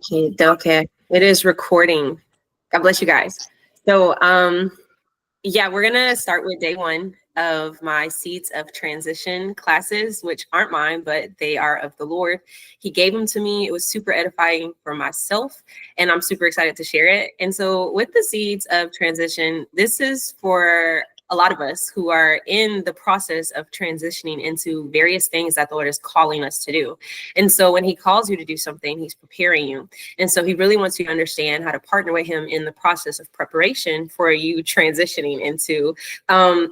Okay. It is recording. God bless you guys. So, yeah, we're gonna start with day one of my Seeds of Transition classes, which aren't mine, but they are of the Lord. He gave them to me. It was super edifying for myself, and I'm super excited to share it. And so with the Seeds of Transition, this is for a lot of us who are in the process of transitioning into various things that the Lord is calling us to do. And so when he calls you to do something, he's preparing you. And so he really wants you to understand how to partner with him in the process of preparation for you transitioning into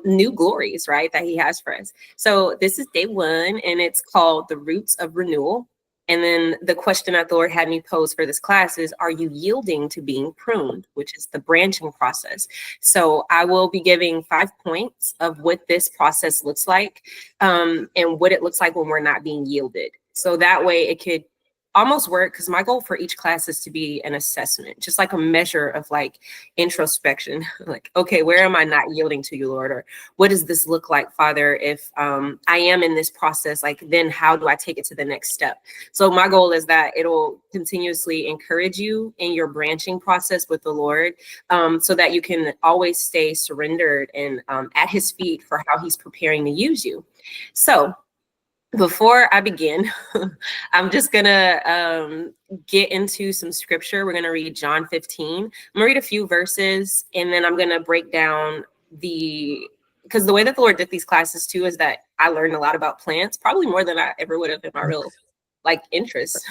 new glories, right, that he has for us. So this is day one, and it's called The Roots of Renewal. And then the question that the Lord had me pose for this class is, are you yielding to being pruned, which is the branching process? So I will be giving 5 points of what this process looks like and what it looks like when we're not being yielded. So that way it could almost work, because my goal for each class is to be an assessment, just like a measure of like introspection, like, okay, where am I not yielding to you, Lord? Or what does this look like, Father, if I am in this process? Like, then how do I take it to the next step? So my goal is that it'll continuously encourage you in your branching process with the Lord, so that you can always stay surrendered and at his feet for how he's preparing to use you. So before I begin, I'm just gonna get into some scripture. We're gonna read John 15. I'm gonna read a few verses, and then I'm gonna break down because the way that the Lord did these classes too is that I learned a lot about plants, probably more than I ever would have in my real interest.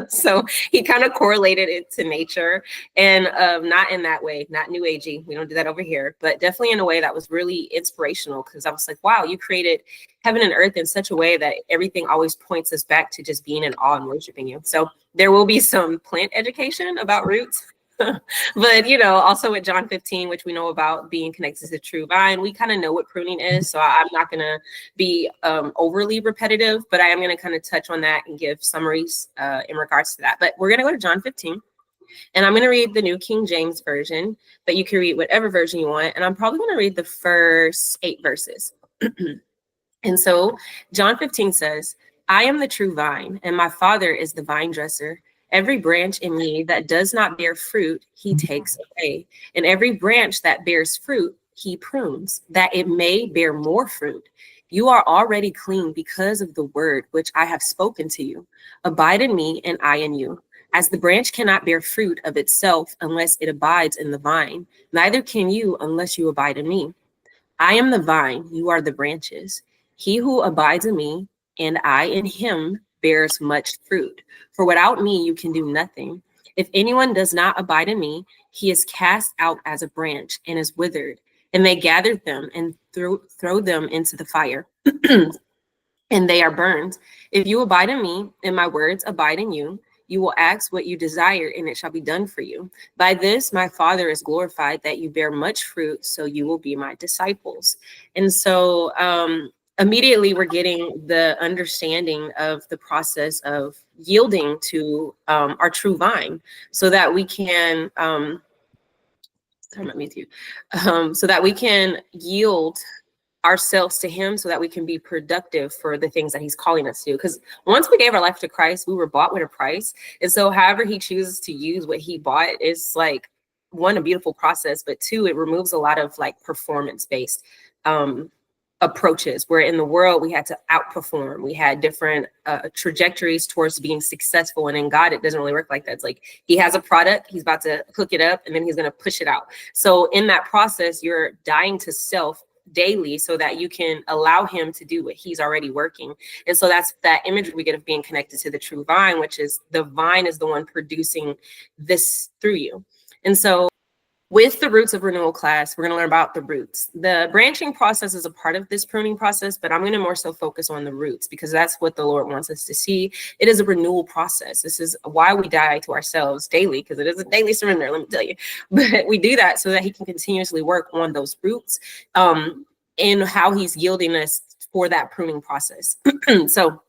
So he kind of correlated it to nature, and not in that way, not new agey. We don't do that over here, but definitely in a way that was really inspirational, because I was like, wow, you created heaven and earth in such a way that everything always points us back to just being in awe and worshiping you. So there will be some plant education about roots. But, also with John 15, which we know about being connected to the true vine, we kind of know what pruning is. So I'm not going to be overly repetitive, but I am going to kind of touch on that and give summaries in regards to that. But we're going to go to John 15, and I'm going to read the New King James Version, but you can read whatever version you want. And I'm probably going to read the first 8 verses. And so John 15 says, I am the true vine, and my Father is the vine dresser. Every branch in me that does not bear fruit, he takes away. And every branch that bears fruit, he prunes, that it may bear more fruit. You are already clean because of the word which I have spoken to you. Abide in me, and I in you. As the branch cannot bear fruit of itself unless it abides in the vine, neither can you unless you abide in me. I am the vine, you are the branches. He who abides in me, and I in him, bears much fruit. For without me, you can do nothing. If anyone does not abide in me, he is cast out as a branch and is withered, and they gather them and throw them into the fire, and they are burned. If you abide in me, and my words abide in you, you will ask what you desire, and it shall be done for you. By this, my Father is glorified, that you bear much fruit, so you will be my disciples. And so, immediately we're getting the understanding of the process of yielding to our true vine, so that we can so that we can yield ourselves to him, so that we can be productive for the things that he's calling us to. Because once we gave our life to Christ, we were bought with a price. And so however he chooses to use what he bought is, like, one, a beautiful process, but two, it removes a lot of performance based approaches, where in the world we had to outperform. We had different trajectories towards being successful. And in God, it doesn't really work like that. It's like he has a product, he's about to hook it up, and then he's going to push it out. So in that process, you're dying to self daily so that you can allow him to do what he's already working. And so that's that image we get of being connected to the true vine, which is the vine is the one producing this through you. And so with the Roots of Renewal class, we're going to learn about the roots. The branching process is a part of this pruning process, but I'm going to more so focus on the roots, because that's what the Lord wants us to see. It is a renewal process. This is why we die to ourselves daily, because it is a daily surrender, let me tell you. But we do that so that he can continuously work on those roots in how he's yielding us for that pruning process. So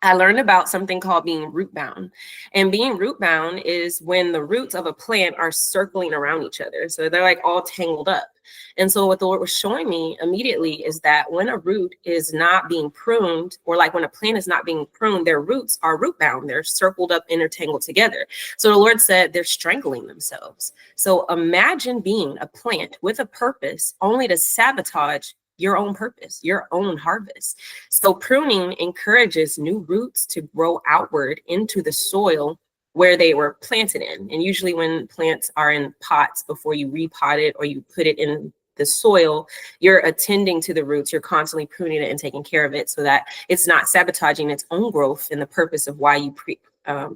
I learned about something called being root bound. And being root bound is when the roots of a plant are circling around each other. So they're like all tangled up. And so what the Lord was showing me immediately is that when a root is not being pruned, or like when a plant is not being pruned, their roots are root bound. They're circled up, intertangled together. So the Lord said they're strangling themselves. So imagine being a plant with a purpose only to sabotage your own purpose, your own harvest. So pruning encourages new roots to grow outward into the soil where they were planted in. And usually when plants are in pots, before you repot it or you put it in the soil, you're attending to the roots, you're constantly pruning it and taking care of it so that it's not sabotaging its own growth and the purpose of why you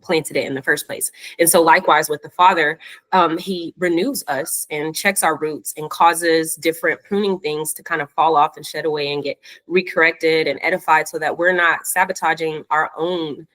planted it in the first place. And so likewise with the Father, he renews us and checks our roots and causes different pruning things to kind of fall off and shed away and get recorrected and edified so that we're not sabotaging our own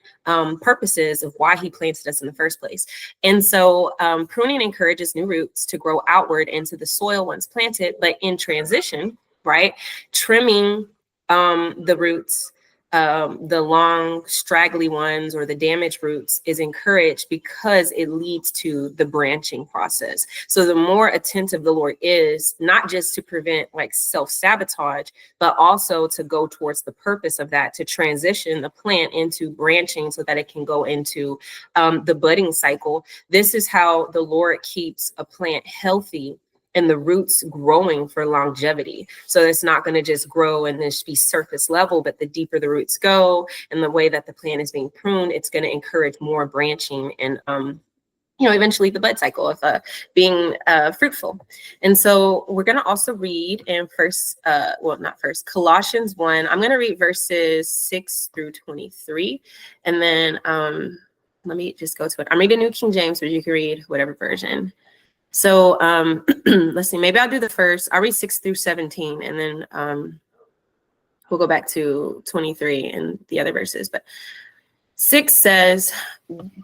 purposes of why he planted us in the first place. And so pruning encourages new roots to grow outward into the soil once planted, but in transition, right? Trimming the roots, the long straggly ones or the damaged roots is encouraged because it leads to the branching process. So the more attentive the Lord is, not just to prevent like self-sabotage, but also to go towards the purpose of that, to transition the plant into branching so that it can go into the budding cycle. This is how the Lord keeps a plant healthy and the roots growing for longevity. So it's not going to just grow and just be surface level, but the deeper the roots go and the way that the plant is being pruned, it's going to encourage more branching and, eventually the bud cycle of being fruitful. And so we're going to also read in Colossians 1. I'm going to read verses 6 through 23. And then let me just go to it. I'm reading New King James, but you can read whatever version. So let's see, maybe I'll do the first. I'll read 6 through 17, and then we'll go back to 23 and the other verses. But 6 says,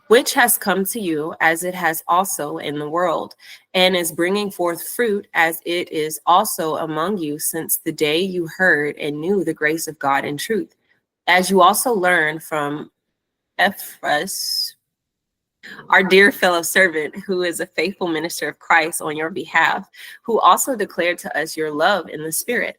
which has come to you as it has also in the world, and is bringing forth fruit as it is also among you since the day you heard and knew the grace of God in truth, as you also learned from Ephras, our dear fellow servant, who is a faithful minister of Christ on your behalf, who also declared to us your love in the Spirit.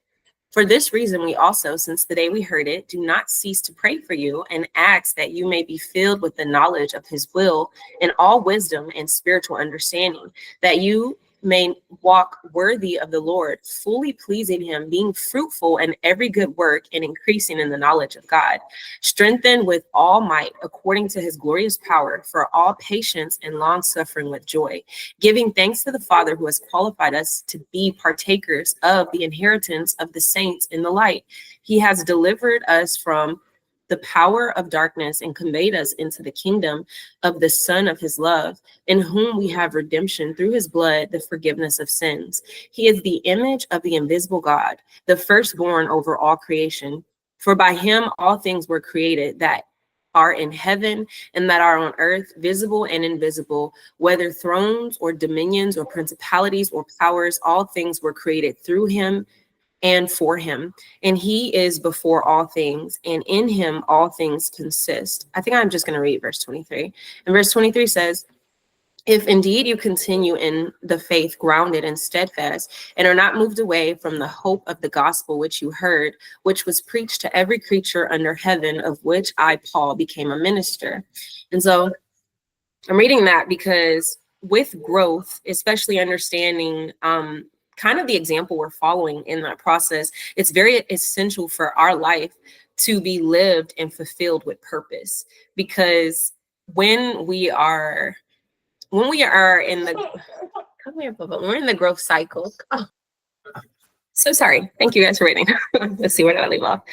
For this reason, we also, since the day we heard it, do not cease to pray for you and ask that you may be filled with the knowledge of his will in all wisdom and spiritual understanding, that you may walk worthy of the Lord, fully pleasing him, being fruitful in every good work and increasing in the knowledge of God, strengthened with all might according to his glorious power for all patience and long suffering with joy, giving thanks to the Father who has qualified us to be partakers of the inheritance of the saints in the light. He has delivered us from the power of darkness and conveyed us into the kingdom of the Son of his love, in whom we have redemption through his blood, the forgiveness of sins. He is the image of the invisible God, the firstborn over all creation. For by him all things were created that are in heaven and that are on earth, visible and invisible, whether thrones or dominions or principalities or powers, all things were created through him and for him. And he is before all things, and in him all things consist. I think I'm just going to read verse 23. And verse 23 says, if indeed you continue in the faith, grounded and steadfast, and are not moved away from the hope of the gospel which you heard, which was preached to every creature under heaven, of which I, Paul, became a minister. And so I'm reading that because with growth, especially understanding kind of the example we're following in that process, it's very essential for our life to be lived and fulfilled with purpose. Because when we are in the come here, Bubba, when we're in the growth cycle. Oh, so sorry. Thank you guys for waiting. Let's see, where did I leave off?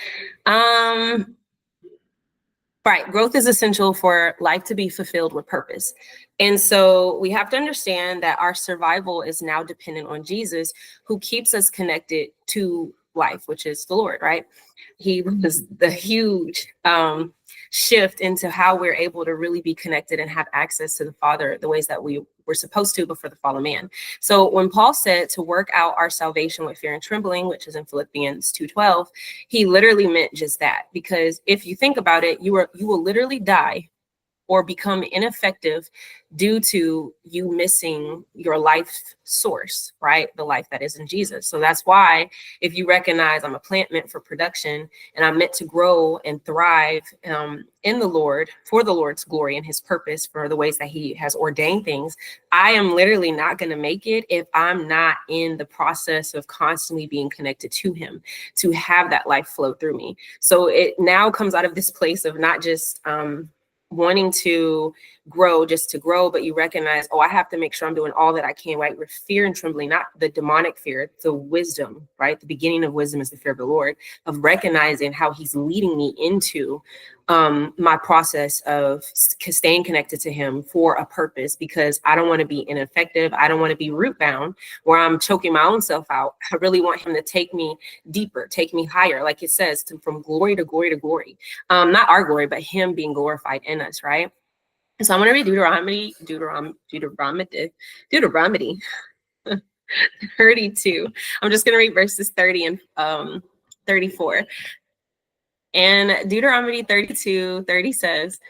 Right. Growth is essential for life to be fulfilled with purpose. And so we have to understand that our survival is now dependent on Jesus, who keeps us connected to life, which is the Lord, right? He was the huge shift into how we're able to really be connected and have access to the Father the ways that we were supposed to before the fall of man. So when Paul said to work out our salvation with fear and trembling, which is in Philippians 2:12, he literally meant just that. Because if you think about it, you will literally die or become ineffective due to you missing your life source, right? The life that is in Jesus. So that's why if you recognize I'm a plant meant for production and I'm meant to grow and thrive in the Lord for the Lord's glory and his purpose for the ways that he has ordained things, I am literally not going to make it if I'm not in the process of constantly being connected to him to have that life flow through me. So it now comes out of this place of not just wanting to grow just to grow, but you recognize, oh, I have to make sure I'm doing all that I can, right? With fear and trembling, not the demonic fear, the wisdom, right? The beginning of wisdom is the fear of the Lord, of recognizing how he's leading me into my process of staying connected to him for a purpose, because I don't want to be ineffective. I don't want to be root bound where I'm choking my own self out. I really want him to take me deeper, take me higher. Like it says, from glory to glory to glory. Not our glory, but him being glorified in us, right? So I'm going to read Deuteronomy 32. I'm just going to read verses 30 and 34. And Deuteronomy 32:30 says,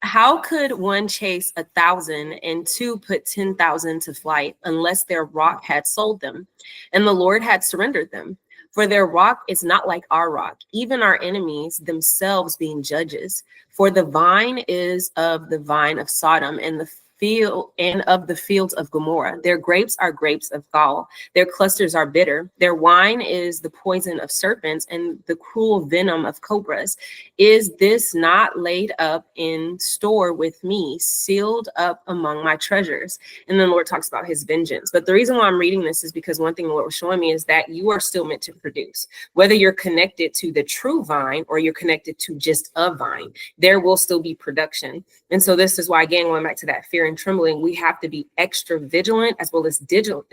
how could one chase 1,000 and two put 10,000 to flight unless their rock had sold them and the Lord had surrendered them? For their rock is not like our rock, even our enemies themselves being judges. For the vine is of the vine of Sodom and the field and of the fields of Gomorrah. Their grapes are grapes of gall. Their clusters are bitter. Their wine is the poison of serpents and the cruel venom of cobras. Is this not laid up in store with me, sealed up among my treasures? And then the Lord talks about his vengeance. But the reason why I'm reading this is because one thing the Lord was showing me is that you are still meant to produce. Whether you're connected to the true vine or you're connected to just a vine, there will still be production. And so this is why, again, going back to that fear and trembling, we have to be extra vigilant as well as diligent.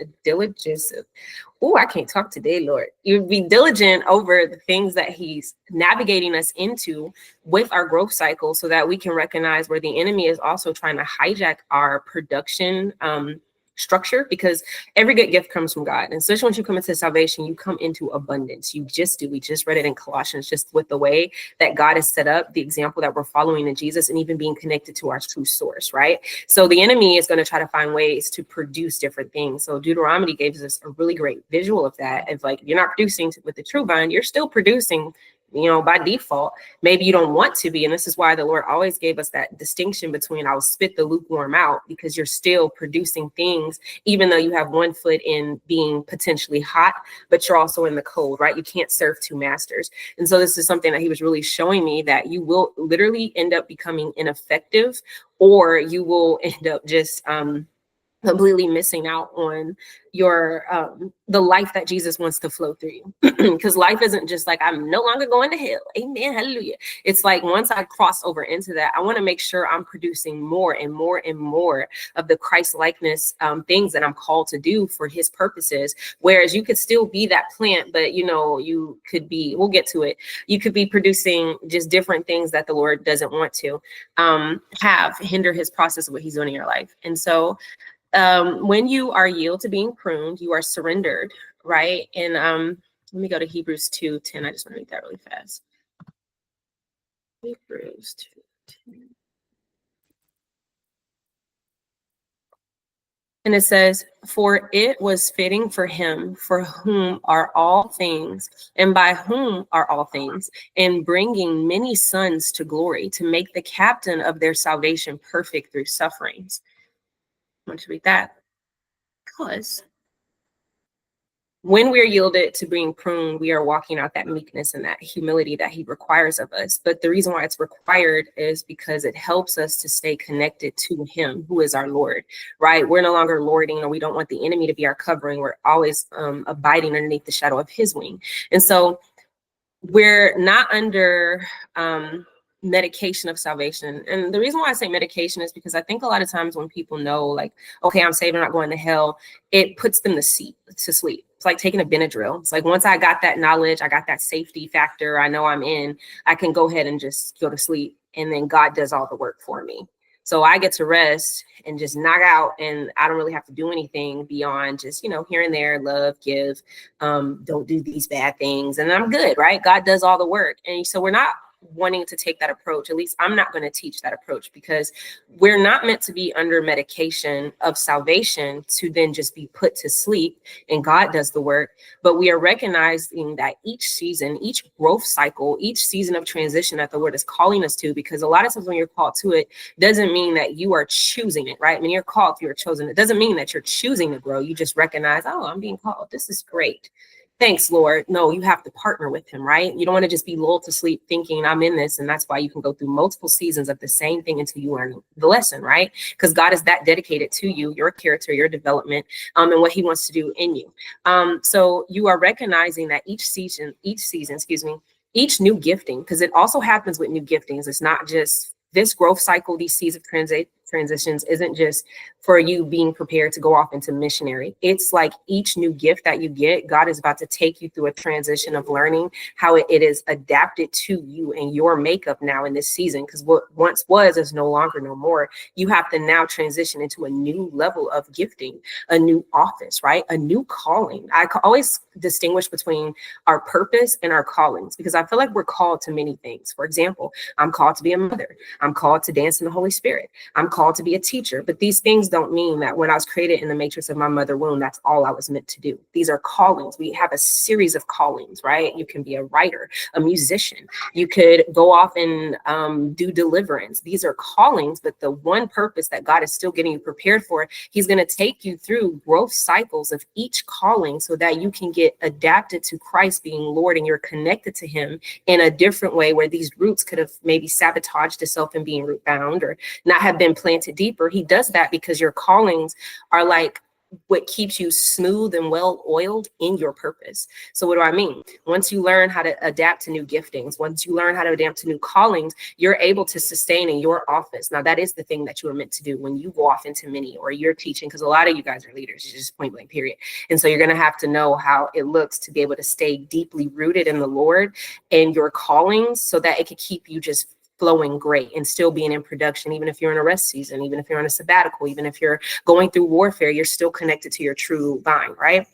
Oh, I can't talk today, Lord. You be diligent over the things that he's navigating us into with our growth cycle so that we can recognize where the enemy is also trying to hijack our production structure, because every good gift comes from God. And especially once you come into salvation, you come into abundance. You just do. We just read it in Colossians, just with the way that God has set up the example that we're following in Jesus and even being connected to our true source, right? So the enemy is going to try to find ways to produce different things. So Deuteronomy gives us a really great visual of that. If like you're not producing with the true vine, you're still producing, you know, by default. Maybe you don't want to be. And this is why the Lord always gave us that distinction between I'll spit the lukewarm out, because you're still producing things, even though you have one foot in being potentially hot, but you're also in the cold, right? You can't serve two masters. And so this is something that he was really showing me, that you will literally end up becoming ineffective, or you will end up just completely missing out on your the life that Jesus wants to flow through you. Because life isn't just like I'm no longer going to hell, amen, hallelujah. It's like once I cross over into that, I want to make sure I'm producing more and more and more of the Christ likeness things that I'm called to do for his purposes. Whereas you could still be that plant, but you know, you could be, we'll get to it, you could be producing just different things that the Lord doesn't want to hinder his process of what he's doing in your life. And so when you are yielded to being pruned, you are surrendered, right? And let me go to Hebrews 2:10. I just want to read that really fast. Hebrews 2:10. And it says, for it was fitting for him, for whom are all things, and by whom are all things, in bringing many sons to glory, to make the captain of their salvation perfect through sufferings. I want to read that. Because when we're yielded to being pruned, we are walking out that meekness and that humility that he requires of us. But the reason why it's required is because it helps us to stay connected to him, who is our Lord, right? We're no longer lording, or we don't want the enemy to be our covering. We're always abiding underneath the shadow of his wing. And so we're not under medication of salvation. And the reason why I say medication is because I think a lot of times when people know, like, okay, I'm saved, I'm not going to hell, it puts them to sleep. It's like taking a Benadryl. It's like once I got that knowledge, I got that safety factor, I know I'm in, I can go ahead and just go to sleep. And then God does all the work for me. So I get to rest and just knock out, and I don't really have to do anything beyond just, you know, here and there, love, give, don't do these bad things, and I'm good, right? God does all the work. And so we're not wanting to take that approach. At least I'm not going to teach that approach, because we're not meant to be under medication of salvation to then just be put to sleep and God does the work. But we are recognizing that each season, each growth cycle, each season of transition that the Lord is calling us to, because a lot of times when you're called to it, doesn't mean that you are choosing it, right? When you're called, you are chosen. It doesn't mean that you're choosing to grow. You just recognize, oh, I'm being called. This is great. Thanks, Lord. No, you have to partner with him, right? You don't want to just be lulled to sleep thinking I'm in this. And that's why you can go through multiple seasons of the same thing until you learn the lesson, right? Because God is that dedicated to you, your character, your development, and what he wants to do in you. So you are recognizing that each season, each new gifting, because it also happens with new giftings. It's not just this growth cycle, these seasons of transitions isn't just for you being prepared to go off into missionary. It's like each new gift that you get, God is about to take you through a transition of learning how it is adapted to you and your makeup now in this season. Because what once was is no longer no more. You have to now transition into a new level of gifting, a new office, right? A new calling. I always distinguish between our purpose and our callings, because I feel like we're called to many things. For example, I'm called to be a mother. I'm called to dance in the Holy Spirit. I'm called to be a teacher. But these things don't mean that when I was created in the matrix of my mother womb, that's all I was meant to do. These are callings. We have a series of callings, right? You can be a writer, a musician. You could go off and do deliverance. These are callings, but the one purpose that God is still getting you prepared for, he's going to take you through growth cycles of each calling so that you can get adapted to Christ being Lord and you're connected to him in a different way, where these roots could have maybe sabotaged itself and being root bound or not have been planted deeper. He does that because your callings are like what keeps you smooth and well oiled in your purpose. So what do I mean? Once you learn how to adapt to new giftings, once you learn how to adapt to new callings, you're able to sustain in your office. Now, that is the thing that you are meant to do when you go off into mini or you're teaching, because a lot of you guys are leaders, it's just point blank period. And so you're going to have to know how it looks to be able to stay deeply rooted in the Lord and your callings so that it could keep you just flowing great and still being in production, even if you're in a rest season, even if you're on a sabbatical, even if you're going through warfare, you're still connected to your true vine, right?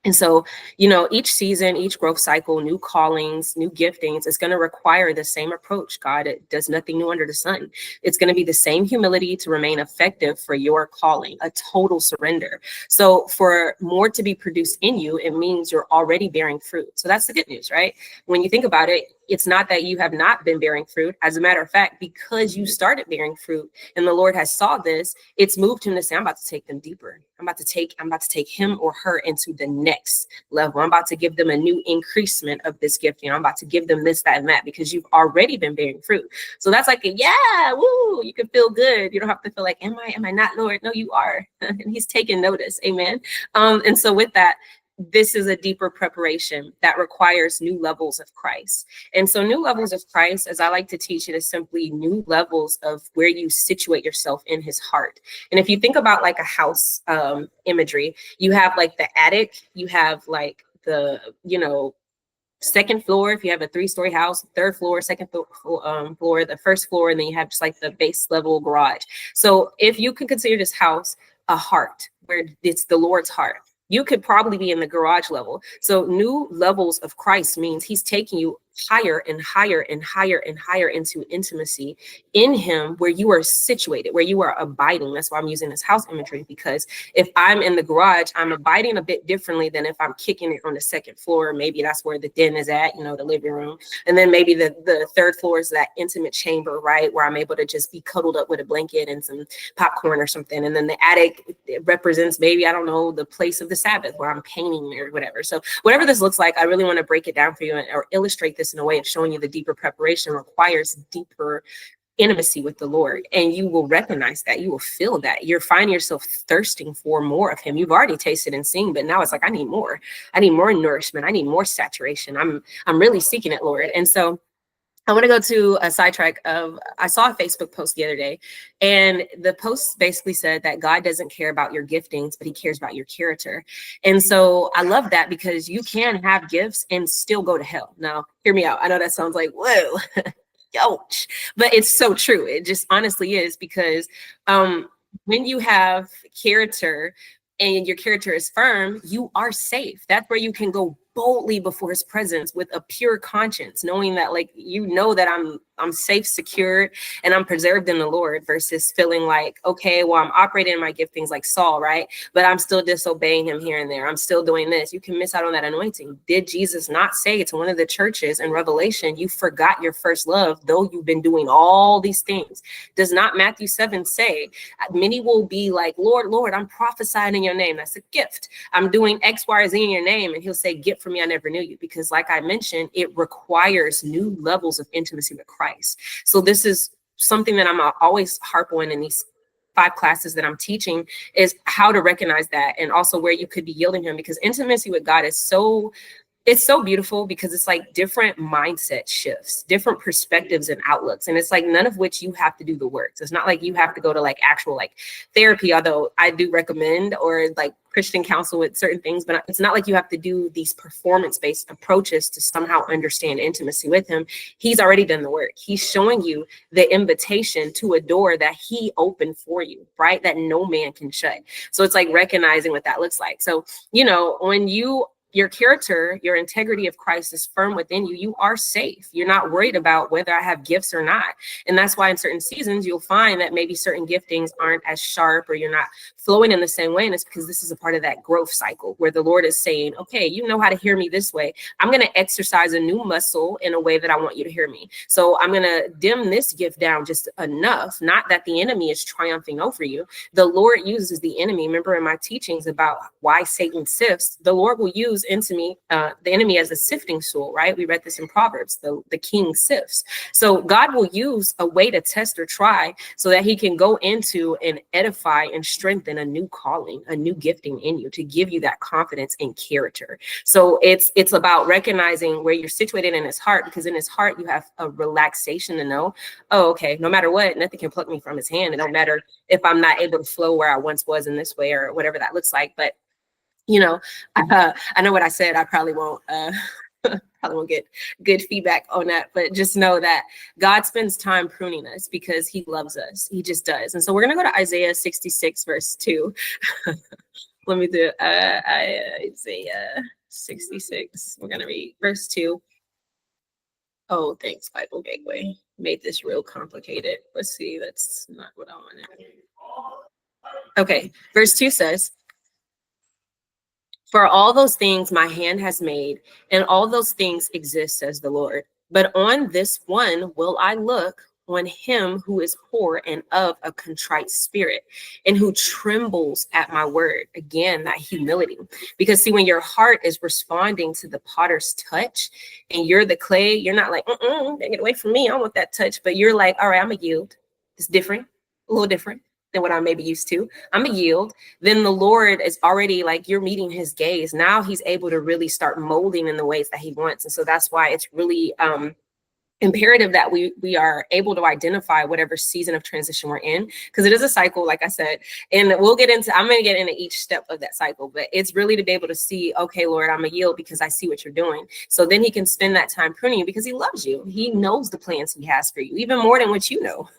And so, each season, each growth cycle, new callings, new giftings, is going to require the same approach. God does nothing new under the sun. It's going to be the same humility to remain effective for your calling, a total surrender. So for more to be produced in you, it means you're already bearing fruit. So that's the good news, right? When you think about it, it's not that you have not been bearing fruit. As a matter of fact, because you started bearing fruit and the Lord has saw this, it's moved him to say, I'm about to take them deeper. I'm about to take him or her into the next level. I'm about to give them a new increasement of this gift. I'm about to give them this, that, and that, because you've already been bearing fruit. So that's like, woo, you can feel good. You don't have to feel like, am I not, Lord? No, you are. And he's taking notice. Amen. And so with that, this is a deeper preparation that requires new levels of Christ. And so new levels of Christ, as I like to teach it, is simply new levels of where you situate yourself in his heart. And if you think about like a house imagery, you have like the attic, you have like the, second floor, if you have a 3-story house, third floor, second floor, the first floor, and then you have just like the base level garage. So if you can consider this house a heart, where it's the Lord's heart, you could probably be in the garage level. So new levels of Christ means he's taking you higher and higher and higher and higher into intimacy in him, where you are situated, where you are abiding. That's why I'm using this house imagery, because if I'm in the garage, I'm abiding a bit differently than if I'm kicking it on the second floor. Maybe that's where the den is at, the living room. And then maybe the third floor is that intimate chamber, right, where I'm able to just be cuddled up with a blanket and some popcorn or something. And then the attic, it represents maybe, I don't know, the place of the Sabbath where I'm painting or whatever. So whatever this looks like, I really want to break it down for you or illustrate this in a way of showing you the deeper preparation requires deeper intimacy with the Lord. And you will recognize that, you will feel that you're finding yourself thirsting for more of him. You've already tasted and seen, but now it's like, I need more nourishment. I need more saturation. I'm really seeking it, Lord. And so I want to go to a sidetrack of, I saw a Facebook post the other day, and the post basically said that God doesn't care about your giftings, but he cares about your character. And so I love that, because you can have gifts and still go to hell. Now, hear me out. I know that sounds like, whoa, ouch, but it's so true. It just honestly is, because when you have character and your character is firm, you are safe. That's where you can go boldly before his presence with a pure conscience, knowing that like, that I'm safe, secured, and I'm preserved in the Lord, versus feeling like, okay, well, I'm operating in my giftings like Saul, right? But I'm still disobeying him here and there. I'm still doing this. You can miss out on that anointing. Did Jesus not say to one of the churches in Revelation, you forgot your first love, though you've been doing all these things? Does not Matthew 7 say, many will be like, Lord, Lord, I'm prophesying in your name. That's a gift. I'm doing X, Y, or Z in your name. And he'll say, get from me, I never knew you. Because like I mentioned, it requires new levels of intimacy with Christ. So this is something that I'm always harp on in these 5 classes that I'm teaching, is how to recognize that, and also where you could be yielding him, because intimacy with God is it's so beautiful, because it's like different mindset shifts, different perspectives and outlooks. And it's like none of which you have to do the work. So it's not like you have to go to like actual like therapy, although I do recommend, or like Christian counsel with certain things, but it's not like you have to do these performance-based approaches to somehow understand intimacy with him. He's already done the work. He's showing you the invitation to a door that he opened for you, right? That no man can shut. So it's like recognizing what that looks like. So, when your character, your integrity of Christ is firm within you, you are safe. You're not worried about whether I have gifts or not. And that's why in certain seasons, you'll find that maybe certain giftings aren't as sharp, or you're not flowing in the same way. And it's because this is a part of that growth cycle where the Lord is saying, okay, you know how to hear me this way. I'm going to exercise a new muscle in a way that I want you to hear me. So I'm going to dim this gift down just enough, not that the enemy is triumphing over you. The Lord uses the enemy. Remember in my teachings about why Satan sifts, the Lord will use the enemy as a sifting tool, right? We read this in Proverbs, the king sifts. So God will use a way to test or try so that he can go into and edify and strengthen a new calling, a new gifting in you, to give you that confidence and character. So it's about recognizing where you're situated in his heart, because in his heart, you have a relaxation to know, oh, okay, no matter what, nothing can pluck me from his hand. It don't matter if I'm not able to flow where I once was in this way, or whatever that looks like. But I know what I said. I probably won't get good feedback on that, but just know that God spends time pruning us because he loves us. He just does. And so we're going to go to Isaiah 66 verse 2. Let me do Isaiah 66. We're going to read verse 2. Oh, thanks, Bible Gateway. Made this real complicated. Let's see. That's not what I wanted. Okay. Verse 2 says, for all those things my hand has made, and all those things exist, says the Lord. But on this one will I look, on him who is poor and of a contrite spirit, and who trembles at my word. Again, that humility. Because see, when your heart is responding to the potter's touch, and you're the clay, you're not like, get away from me, I want that touch. But you're like, all right, I'm a yield. It's different, a little different than what I may be used to. I'm a yield. Then the Lord is already like, you're meeting his gaze. Now he's able to really start molding in the ways that he wants. And so that's why it's really imperative that we are able to identify whatever season of transition we're in, because it is a cycle, like I said, and I'm going to get into each step of that cycle, but it's really to be able to see, okay, Lord, I'm a yield because I see what you're doing. So then he can spend that time pruning you because he loves you. He knows the plans he has for you, even more than what you know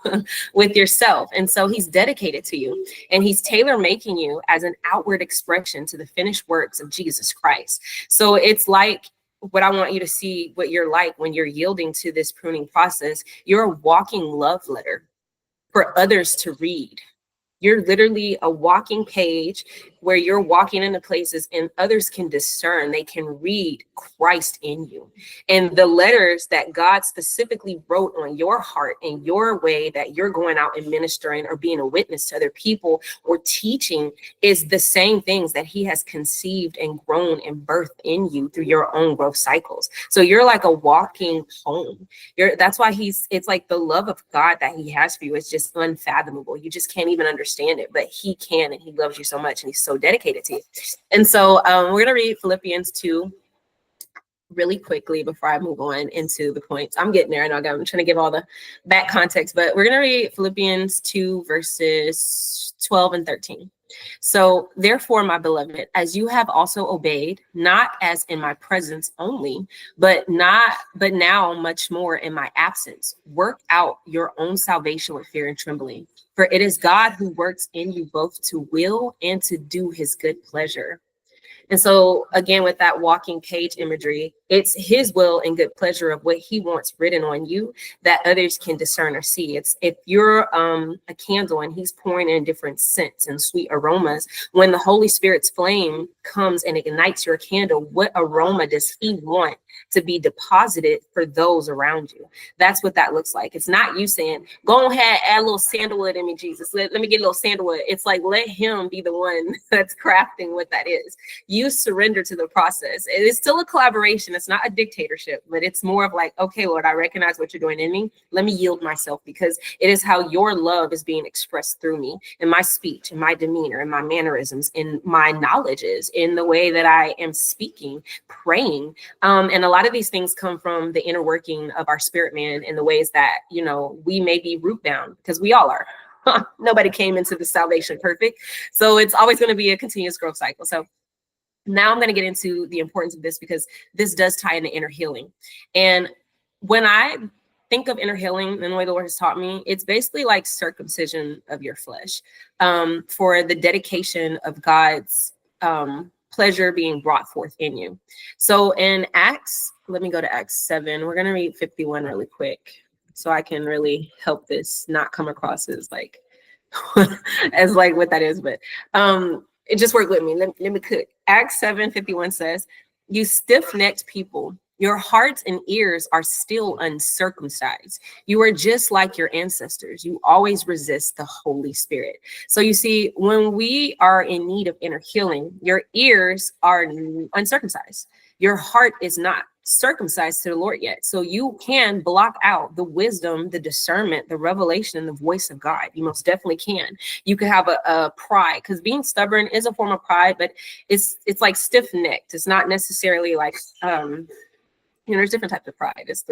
with yourself. And so he's dedicated to you, and he's tailor making you as an outward expression to the finished works of Jesus Christ. So it's like, what I want you to see what you're like when you're yielding to this pruning process. You're a walking love letter for others to read. You're literally a walking page where you're walking into places and others can discern, they can read Christ in you. And the letters that God specifically wrote on your heart and your way that you're going out and ministering or being a witness to other people or teaching is the same things that he has conceived and grown and birthed in you through your own growth cycles. So you're like a walking home. That's why it's like the love of God that he has for you is just unfathomable. You just can't even understand it, but he can, and he loves you so much, and he's so dedicated to you. And so we're going to read Philippians 2 really quickly before I move on into the points. I'm getting there. I know I'm trying to give all the back context, but we're going to read Philippians 2 verses 12 and 13. So therefore, my beloved, as you have also obeyed, not as in my presence only, but now much more in my absence, work out your own salvation with fear and trembling. For it is God who works in you both to will and to do his good pleasure. And so again, with that walking page imagery, it's his will and good pleasure of what he wants written on you that others can discern or see. It's if you're a candle and he's pouring in different scents and sweet aromas, when the Holy Spirit's flame comes and ignites your candle, what aroma does he want to be deposited for those around you? That's what that looks like. It's not you saying, go ahead, add a little sandalwood in me, Jesus. Let me get a little sandalwood. It's like, let him be the one that's crafting what that is. You surrender to the process. It is still a collaboration. It's not a dictatorship, but it's more of like, okay, Lord, I recognize what you're doing in me. Let me yield myself, because it is how your love is being expressed through me, in my speech, in my demeanor, in my mannerisms, in my knowledges, in the way that I am speaking, praying. And a lot of these things come from the inner working of our spirit man in the ways that, you know, we may be root bound, because we all are. Nobody came into the salvation perfect. So it's always going to be a continuous growth cycle. So now I'm going to get into the importance of this, because this does tie into inner healing. And when I think of inner healing and the way the Lord has taught me, it's basically like circumcision of your flesh, for the dedication of God's pleasure being brought forth in you. So in Acts, let me go to Acts 7. We're going to read 51 really quick, so I can really help this not come across as like, as like what that is, but it just worked with me. Let me cook. Acts 7:51 says, you stiff-necked people, your hearts and ears are still uncircumcised. You are just like your ancestors. You always resist the Holy Spirit. So you see, when we are in need of inner healing, your ears are uncircumcised. Your heart is not circumcised to the Lord yet. So you can block out the wisdom, the discernment, the revelation, and the voice of God. You most definitely can. You could have a pride, because being stubborn is a form of pride, but it's like stiff-necked. It's not necessarily like, you know, there's different types of pride. It's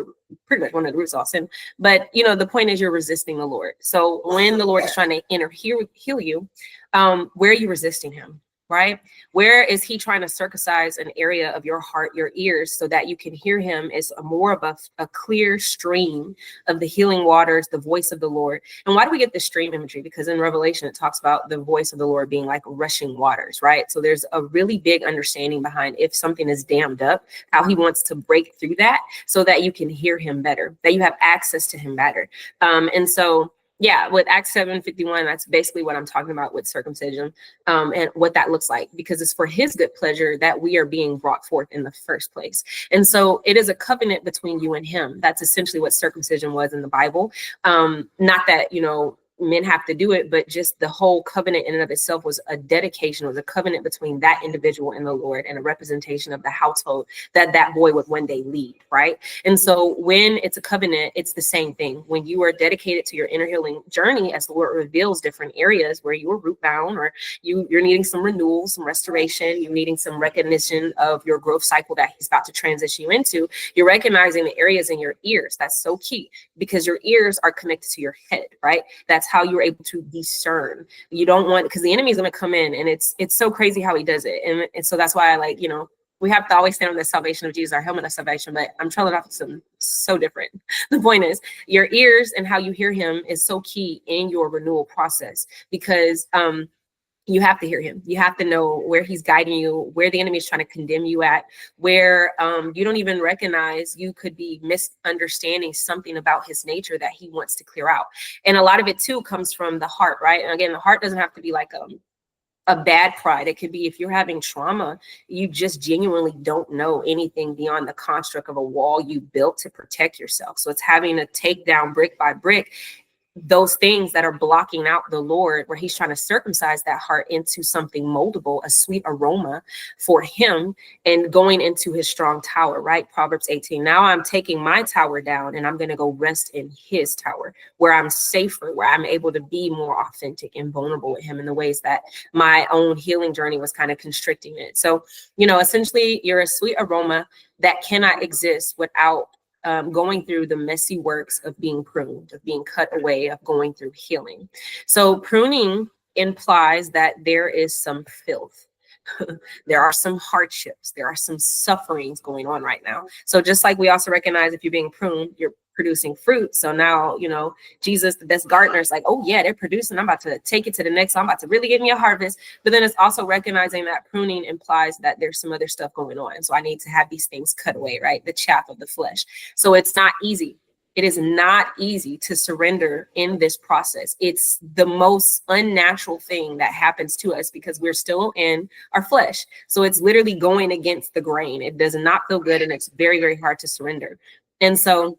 pretty much one of the roots of sin. But, you know, the point is you're resisting the Lord. So when the Lord is trying to heal you, where are you resisting him? Right? Where is he trying to circumcise an area of your heart, your ears, so that you can hear him as more of a clear stream of the healing waters, the voice of the Lord? And why do we get the stream imagery? Because in Revelation, it talks about the voice of the Lord being like rushing waters, right? So there's a really big understanding behind if something is dammed up, how he wants to break through that so that you can hear him better, that you have access to him better. And so yeah, with Acts 7:51, that's basically what I'm talking about with circumcision, and what that looks like, because it's for his good pleasure that we are being brought forth in the first place. And so it is a covenant between you and him. That's essentially what circumcision was in the Bible. Not that, you know, men have to do it, but just the whole covenant in and of itself was a dedication, was a covenant between that individual and the Lord, and a representation of the household that that boy would one day lead, right? And so when it's a covenant, it's the same thing. When you are dedicated to your inner healing journey, as the Lord reveals different areas where you are root bound, or you're needing some renewal, some restoration, you're needing some recognition of your growth cycle that he's about to transition you into, you're recognizing the areas in your ears. That's so key, because your ears are connected to your head, right? That's how you're able to discern. You don't want, because the enemy is going to come in, and it's so crazy how he does it. And so that's why I like, you know, we have to always stand on the salvation of Jesus, our helmet of salvation, but I'm trailing off something so different. The point is your ears and how you hear him is so key in your renewal process, because you have to hear him. You have to know where he's guiding you, where the enemy is trying to condemn you at, where you don't even recognize you could be misunderstanding something about his nature that he wants to clear out. And a lot of it too comes from the heart, right? And again, the heart doesn't have to be like a bad pride. It could be if you're having trauma, you just genuinely don't know anything beyond the construct of a wall you built to protect yourself. So it's having to take down brick by brick those things that are blocking out the Lord, where he's trying to circumcise that heart into something moldable, a sweet aroma for him, and going into his strong tower, right? Proverbs 18. Now I'm taking my tower down, and I'm going to go rest in his tower, where I'm safer, where I'm able to be more authentic and vulnerable with him in the ways that my own healing journey was kind of constricting it. So, you know, essentially you're a sweet aroma that cannot exist without going through the messy works of being pruned, of being cut away, of going through healing. So pruning implies that there is some filth. There are some hardships. There are some sufferings going on right now. So just like we also recognize if you're being pruned, you're producing fruit. So now, Jesus, the best gardener, is like, oh yeah, they're producing. I'm about to take it to the next. I'm about to really give me a harvest. But then it's also recognizing that pruning implies that there's some other stuff going on. So I need to have these things cut away, right? The chaff of the flesh. So it's not easy. It is not easy to surrender in this process. It's the most unnatural thing that happens to us because we're still in our flesh. So it's literally going against the grain. It does not feel good, and it's very, very hard to surrender. And so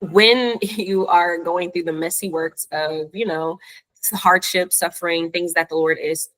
when you are going through the messy works of, hardship, suffering, things that the Lord is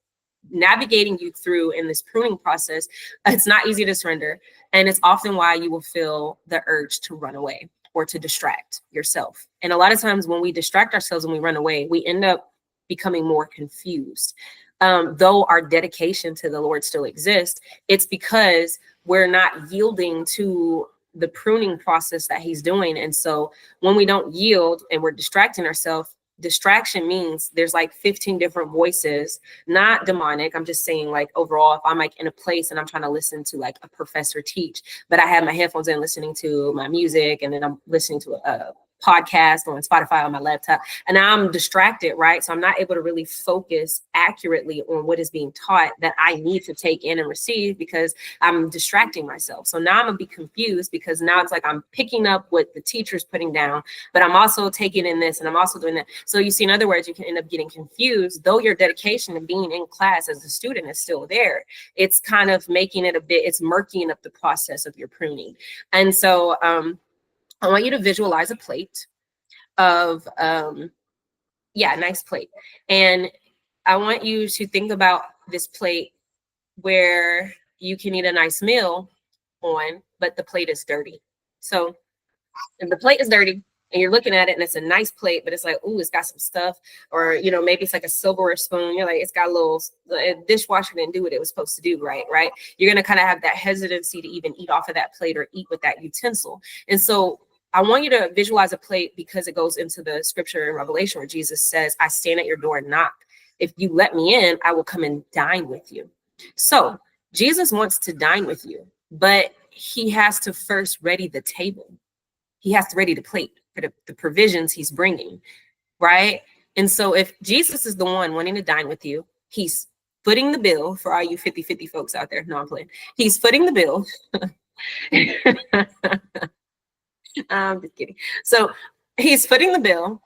navigating you through in this pruning process, it's not easy to surrender. And it's often why you will feel the urge to run away or to distract yourself. And a lot of times when we distract ourselves and we run away, we end up becoming more confused. Though our dedication to the Lord still exists, it's because we're not yielding to the pruning process that he's doing. And so when we don't yield and we're distracting ourselves, distraction means there's like 15 different voices, not demonic. I'm just saying, like, overall, if I'm like in a place and I'm trying to listen to like a professor teach, but I have my headphones in listening to my music, and then I'm listening to a podcast on Spotify on my laptop, and now I'm distracted, right? So I'm not able to really focus accurately on what is being taught that I need to take in and receive because I'm distracting myself. So now I'm gonna be confused because now it's like I'm picking up what the teacher's putting down, but I'm also taking in this and I'm also doing that. So you see, in other words, you can end up getting confused, though your dedication to being in class as a student is still there. It's kind of making it it's murkying up the process of your pruning. And so I want you to visualize a plate of, nice plate. And I want you to think about this plate where you can eat a nice meal on, but the plate is dirty. So if the plate is dirty and you're looking at it and it's a nice plate, but it's like, ooh, it's got some stuff, or, maybe it's like a silverware spoon. You're like, it's got the dishwasher didn't do what it was supposed to do, right? You're going to kind of have that hesitancy to even eat off of that plate or eat with that utensil. And so I want you to visualize a plate because it goes into the scripture in Revelation where Jesus says, I stand at your door and knock. If you let me in, I will come and dine with you. So Jesus wants to dine with you, but he has to first ready the table. He has to ready the plate for the provisions he's bringing, right? And so if Jesus is the one wanting to dine with you, he's footing the bill for all you 50-50 folks out there. No, I'm playing. He's footing the bill. I'm just kidding. So he's footing the bill.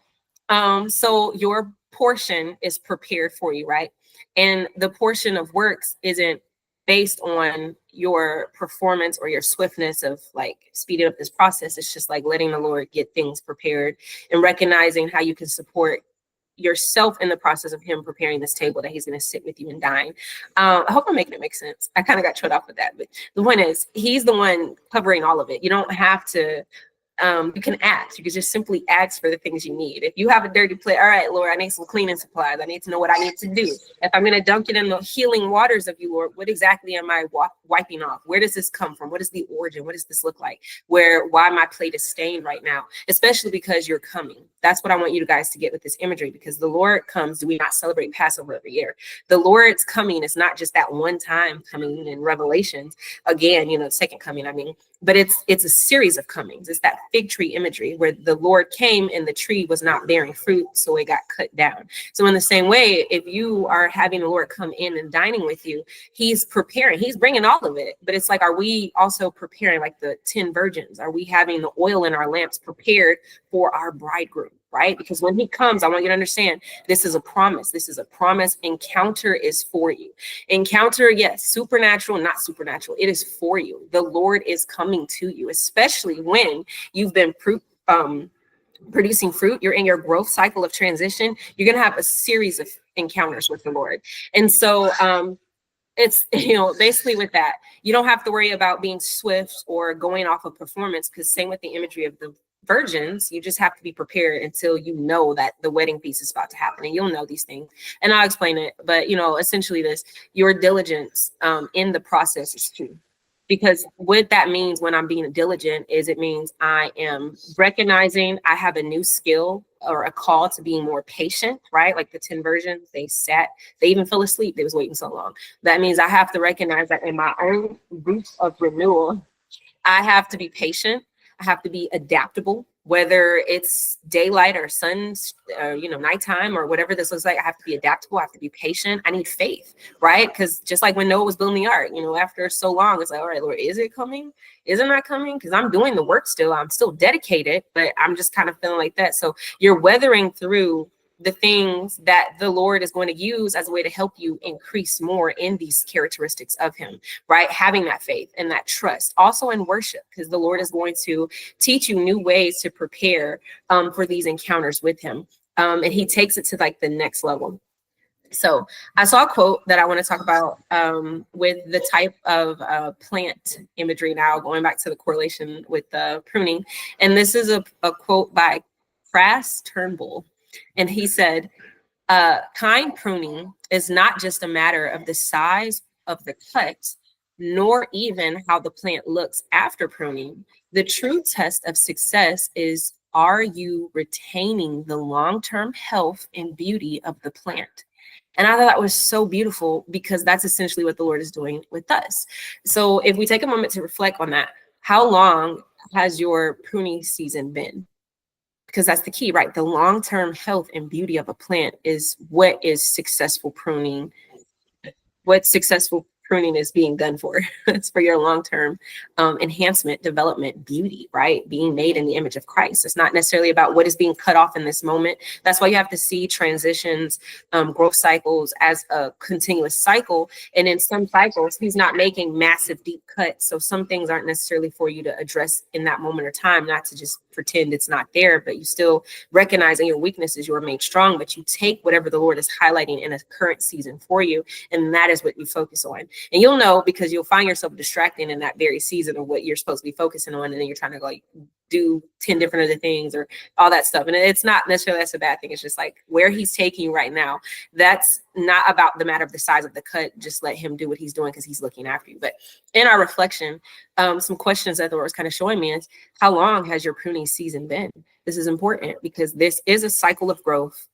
So your portion is prepared for you, right? And the portion of works isn't based on your performance or your swiftness of like speeding up this process. It's just like letting the Lord get things prepared and recognizing how you can support yourself in the process of him preparing this table that he's going to sit with you and dine. I hope I'm making it make sense. I kind of got trailed off with that, but the point is he's the one covering all of it. You don't have to you can ask. You can just simply ask for the things you need. If you have a dirty plate, all right, Lord, I need some cleaning supplies. I need to know what I need to do. If I'm going to dunk it in the healing waters of you, Lord, what exactly am I wiping off? Where does this come from? What is the origin? What does this look like? Why my plate is stained right now, especially because you're coming. That's what I want you guys to get with this imagery, because the Lord comes. Do we not celebrate Passover every year? The Lord's coming is not just that one time coming in Revelations. Again, the second coming, but it's a series of comings. It's that fig tree imagery where the Lord came and the tree was not bearing fruit, so it got cut down. So in the same way, if you are having the Lord come in and dining with you, he's preparing, he's bringing all of it. But it's like, are we also preparing like the 10 virgins? Are we having the oil in our lamps prepared for our bridegroom? Right? Because when he comes, I want you to understand, this is a promise. This is a promise. Encounter is for you. Encounter, yes, supernatural, not supernatural. It is for you. The Lord is coming to you, especially when you've been producing fruit. You're in your growth cycle of transition. You're going to have a series of encounters with the Lord. And so it's, basically with that, you don't have to worry about being swift or going off of performance, because same with the imagery of the virgins, you just have to be prepared until you know that the wedding feast is about to happen, and you'll know these things, and I'll explain it. But essentially, your diligence in the process is key. Because what that means when I'm being diligent is it means I am recognizing I have a new skill or a call to being more patient, right? Like the 10 versions, they even fell asleep. They was waiting so long. That means I have to recognize that in my own roots of renewal, I have to be patient. I have to be adaptable, whether it's daylight or sun's, nighttime or whatever this looks like. I have to be adaptable. I have to be patient. I need faith, right? Because just like when Noah was building the ark, after so long, it's like, all right, Lord, is it coming? Is it not coming? Because I'm doing the work still. I'm still dedicated, but I'm just kind of feeling like that. So you're weathering through the things that the Lord is going to use as a way to help you increase more in these characteristics of him, right? Having that faith and that trust, also in worship, because the Lord is going to teach you new ways to prepare for these encounters with him. And he takes it to like the next level. So I saw a quote that I want to talk about with the type of plant imagery now, going back to the correlation with pruning. And this is a quote by Crass Turnbull. And he said, kind pruning is not just a matter of the size of the cut, nor even how the plant looks after pruning. The true test of success is, are you retaining the long-term health and beauty of the plant? And I thought that was so beautiful, because that's essentially what the Lord is doing with us. So if we take a moment to reflect on that, how long has your pruning season been? Because that's the key, right? The long-term health and beauty of a plant is what is successful pruning. What successful pruning is being done for. It's for your long-term enhancement, development, beauty, right? Being made in the image of Christ. It's not necessarily about what is being cut off in this moment. That's why you have to see transitions, growth cycles as a continuous cycle. And in some cycles, he's not making massive deep cuts. So some things aren't necessarily for you to address in that moment or time, not to just pretend it's not there, but you still recognizing your weaknesses, you are made strong, but you take whatever the Lord is highlighting in a current season for you. And that is what you focus on. And you'll know, because you'll find yourself distracting in that very season of what you're supposed to be focusing on. And then you're trying to like do 10 different other things or all that stuff. And it's not necessarily that's a bad thing. It's just like where he's taking you right now. That's not about the matter of the size of the cut. Just let him do what he's doing because he's looking after you. But in our reflection, some questions that the Lord was kind of showing me is, how long has your pruning season been? This is important because this is a cycle of growth.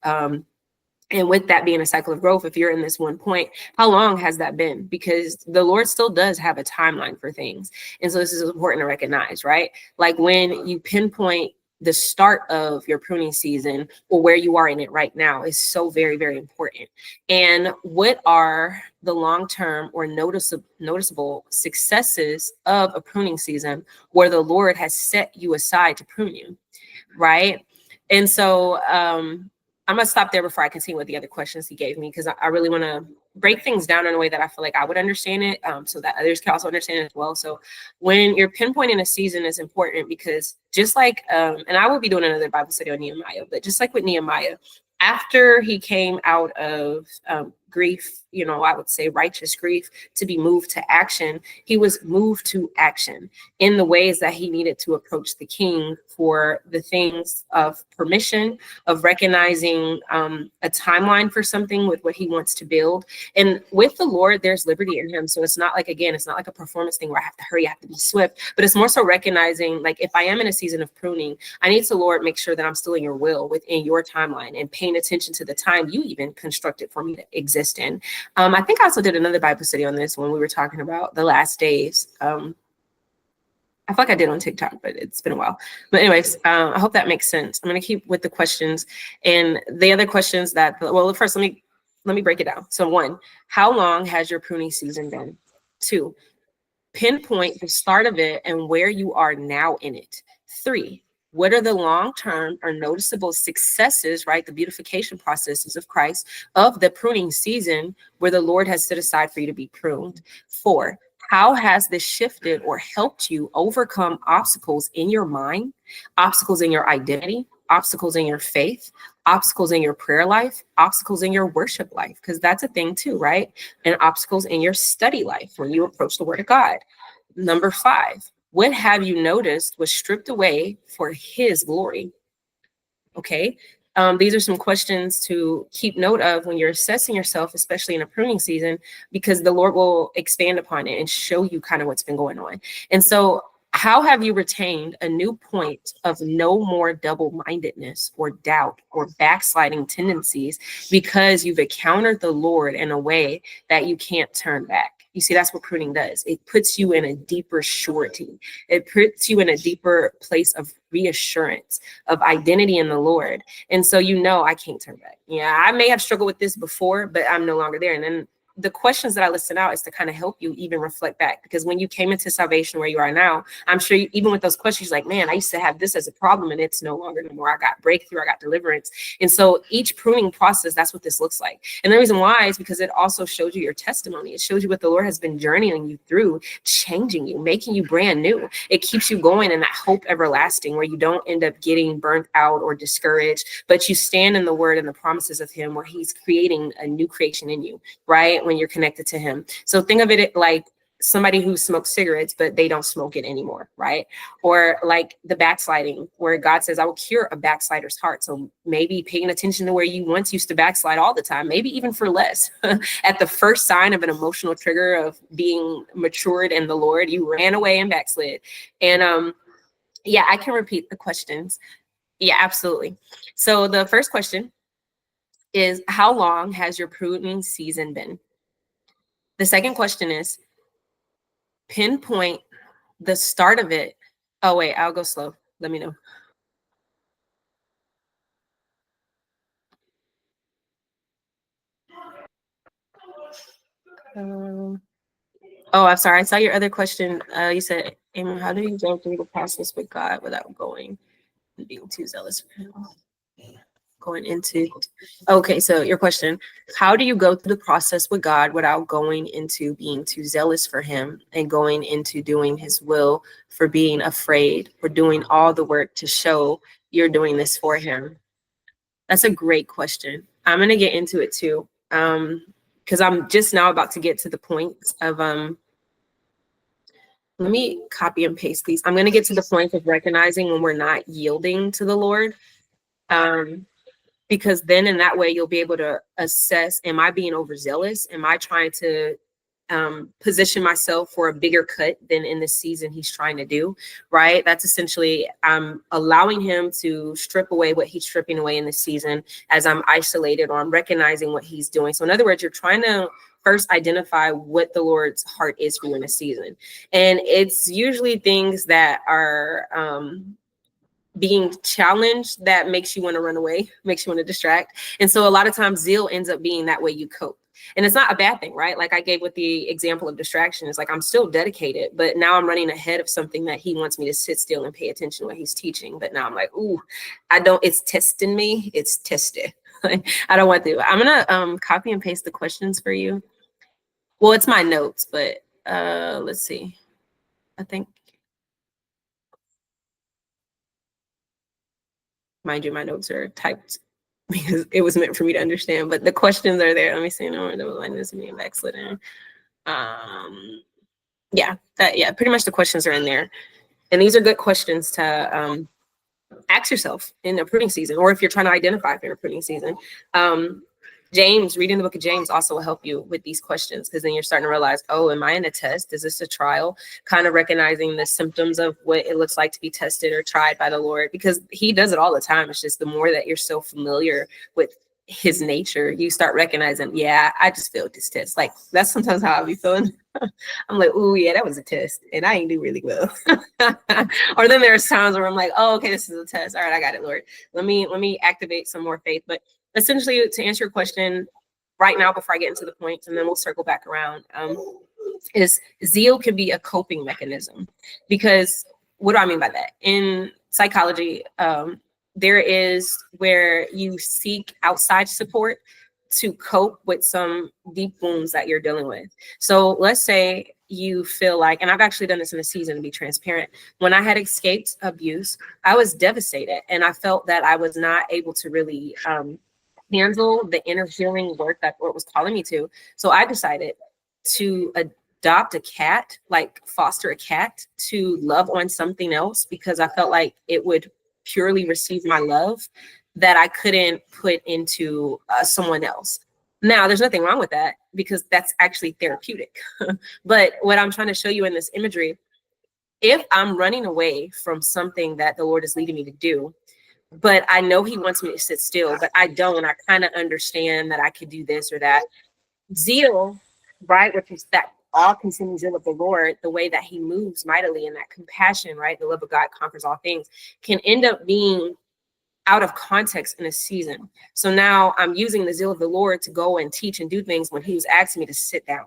And with that being a cycle of growth, if you're in this one point, how long has that been? Because the Lord still does have a timeline for things. And so this is important to recognize, right? Like when you pinpoint the start of your pruning season or where you are in it right now is so very, very important. And what are the long-term or noticeable successes of a pruning season where the Lord has set you aside to prune you, right? And so, I'm going to stop there before I continue with the other questions he gave me, because I really want to break things down in a way that I feel like I would understand it, so that others can also understand it as well. So when you're pinpointing a season is important, because just like, and I will be doing another Bible study on Nehemiah, but just like with Nehemiah, after he came out of grief, I would say righteous grief, to be moved to action, he was moved to action in the ways that he needed to approach the king for the things of permission, of recognizing a timeline for something with what he wants to build. And with the Lord, there's liberty in him. So it's not like, again, it's not like a performance thing where I have to hurry, I have to be swift, but it's more so recognizing, like, if I am in a season of pruning, I need to, Lord, make sure that I'm still in your will, within your timeline, and paying attention to the time you even constructed for me to exist in. I think I also did another Bible study on this when we were talking about the last days. I feel like I did on TikTok, but it's been a while. But anyways, I hope that makes sense. I'm going to keep with the questions, and the other questions that, well, first, let me break it down. So 1, how long has your pruning season been? 2, pinpoint the start of it and where you are now in it. 3, what are the long-term or noticeable successes, right? The beautification processes of Christ of the pruning season where the Lord has set aside for you to be pruned. 4, how has this shifted or helped you overcome obstacles in your mind, obstacles in your identity, obstacles in your faith, obstacles in your prayer life, obstacles in your worship life? Because that's a thing too, right? And obstacles in your study life when you approach the Word of God. Number 5, what have you noticed was stripped away for his glory? Okay. These are some questions to keep note of when you're assessing yourself, especially in a pruning season, because the Lord will expand upon it and show you kind of what's been going on. And so, how have you retained a new point of no more double-mindedness or doubt or backsliding tendencies because you've encountered the Lord in a way that you can't turn back? You see, that's what pruning does. It puts you in a deeper surety. It puts you in a deeper place of reassurance, of identity in the Lord. And so, I can't turn back. Yeah, I may have struggled with this before, but I'm no longer there. And then the questions that I listed out is to kind of help you even reflect back, because when you came into salvation where you are now, I'm sure even with those questions, like, man, I used to have this as a problem and it's no longer no more. I got breakthrough, I got deliverance. And so each pruning process, that's what this looks like. And the reason why is because it also shows you your testimony. It shows you what the Lord has been journeying you through, changing you, making you brand new. It keeps you going in that hope everlasting where you don't end up getting burnt out or discouraged, but you stand in the word and the promises of him where he's creating a new creation in you, right? When you're connected to him. So think of it like somebody who smokes cigarettes, but they don't smoke it anymore, right? Or like the backsliding, where God says, I will cure a backslider's heart. So maybe paying attention to where you once used to backslide all the time, maybe even for less. At the first sign of an emotional trigger of being matured in the Lord, you ran away and backslid. And I can repeat the questions. Yeah, absolutely. So the first question is, how long has your pruning season been? The second question is, pinpoint the start of it. Oh, wait, I'll go slow. Let me know. I'm sorry. I saw your other question. You said, Amy, how do you go through the process with God without going and being too zealous for him? Going into, okay, so your question, how do you go through the process with God without going into being too zealous for him and going into doing his will, for being afraid, for doing all the work to show you're doing this for him? That's a great question. I'm going to get into it too, because I'm just now about to get to the point of, let me copy and paste these. I'm going to get to the point of recognizing when we're not yielding to the Lord. Because then in that way, you'll be able to assess, am I being overzealous? Am I trying to position myself for a bigger cut than in the season he's trying to do, right? That's essentially, I'm allowing him to strip away what he's stripping away in the season as I'm isolated, or I'm recognizing what he's doing. So in other words, you're trying to first identify what the Lord's heart is for you in a season. And it's usually things that are being challenged that makes you want to run away, makes you want to distract. And so a lot of times zeal ends up being that way you cope. And it's not a bad thing, right? Like I gave with the example of distraction. It's like, I'm still dedicated, but now I'm running ahead of something that he wants me to sit still and pay attention to what he's teaching. But now I'm like, ooh, it's testing me. It's tested. I don't want to. I'm going to copy and paste the questions for you. Well, it's my notes, but let's see. I think, mind you, my notes are typed because it was meant for me to understand, but the questions are there. Let me see. No, the line is me and backsliding. Pretty much the questions are in there. And these are good questions to ask yourself in a pruning season, or if you're trying to identify if you're in a pruning season. James, reading the book of James also will help you with these questions, because then you're starting to realize, oh, am I in a test? Is this a trial? Kind of recognizing the symptoms of what it looks like to be tested or tried by the Lord, because he does it all the time. It's just the more that you're so familiar with his nature, you start recognizing, yeah, I just failed this test. Like that's sometimes how I be feeling. I'm like, oh yeah, that was a test and I ain't do really well. Or then there's times where I'm like, oh, okay, this is a test. All right, I got it, Lord. Let me activate some more faith. But essentially, to answer your question right now, before I get into the points, and then we'll circle back around, is zeal can be a coping mechanism. Because what do I mean by that? In psychology, there is where you seek outside support to cope with some deep wounds that you're dealing with. So let's say you feel like, and I've actually done this in a season to be transparent, when I had escaped abuse, I was devastated and I felt that I was not able to really handle the inner healing work that Lord was calling me to. So I decided to adopt a cat, like foster a cat, to love on something else, because I felt like it would purely receive my love. that I couldn't put into someone else. Now, there's nothing wrong with that because that's actually therapeutic. But what I'm trying to show you in this imagery, if I'm running away from something that the Lord is leading me to do, but I know he wants me to sit still, but I don't, I kind of understand that I could do this or that. Zeal, right, which is that all-consuming zeal of the Lord, the way that he moves mightily in that compassion, right, the love of God conquers all things, can end up being out of context in a season. So now I'm using the zeal of the Lord to go and teach and do things when he was asking me to sit down.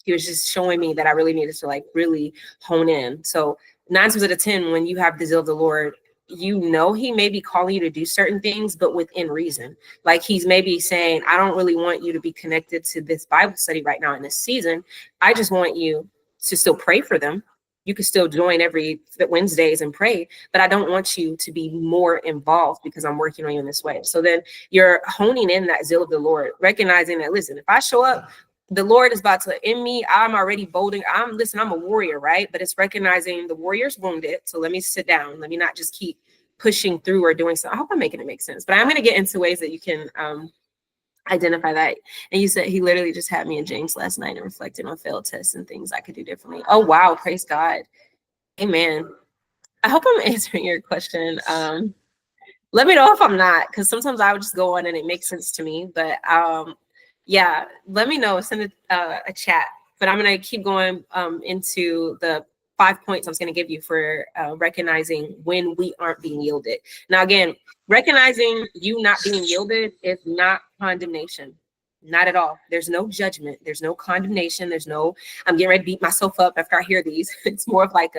He was just showing me that I really needed to like really hone in. So 9 times out of 10, when you have the zeal of the Lord, you know he may be calling you to do certain things, but within reason. Like he's maybe saying, I don't really want you to be connected to this Bible study right now in this season. I just want you to still pray for them. You can still join every Wednesdays and pray, but I don't want you to be more involved because I'm working on you in this way. So then you're honing in that zeal of the Lord, recognizing that, listen, if I show up, the Lord is about to in me. I'm already bolding. I'm a warrior, right? But it's recognizing the warrior's wounded. So let me sit down. Let me not just keep pushing through or doing something. I hope I'm making it make sense, but I'm going to get into ways that you can identify that. And you said he literally just had me in James last night and reflected on failed tests and things I could do differently. Oh, wow. Praise God. Amen. I hope I'm answering your question. Let me know if I'm not, because sometimes I would just go on and it makes sense to me. But yeah, let me know. Send a chat. But I'm going to keep going into the 5 points I was going to give you for recognizing when we aren't being yielded. Now, again, recognizing you not being yielded is not condemnation. Not at all. There's no judgment. There's no condemnation. There's no, I'm getting ready to beat myself up after I hear these. It's more of like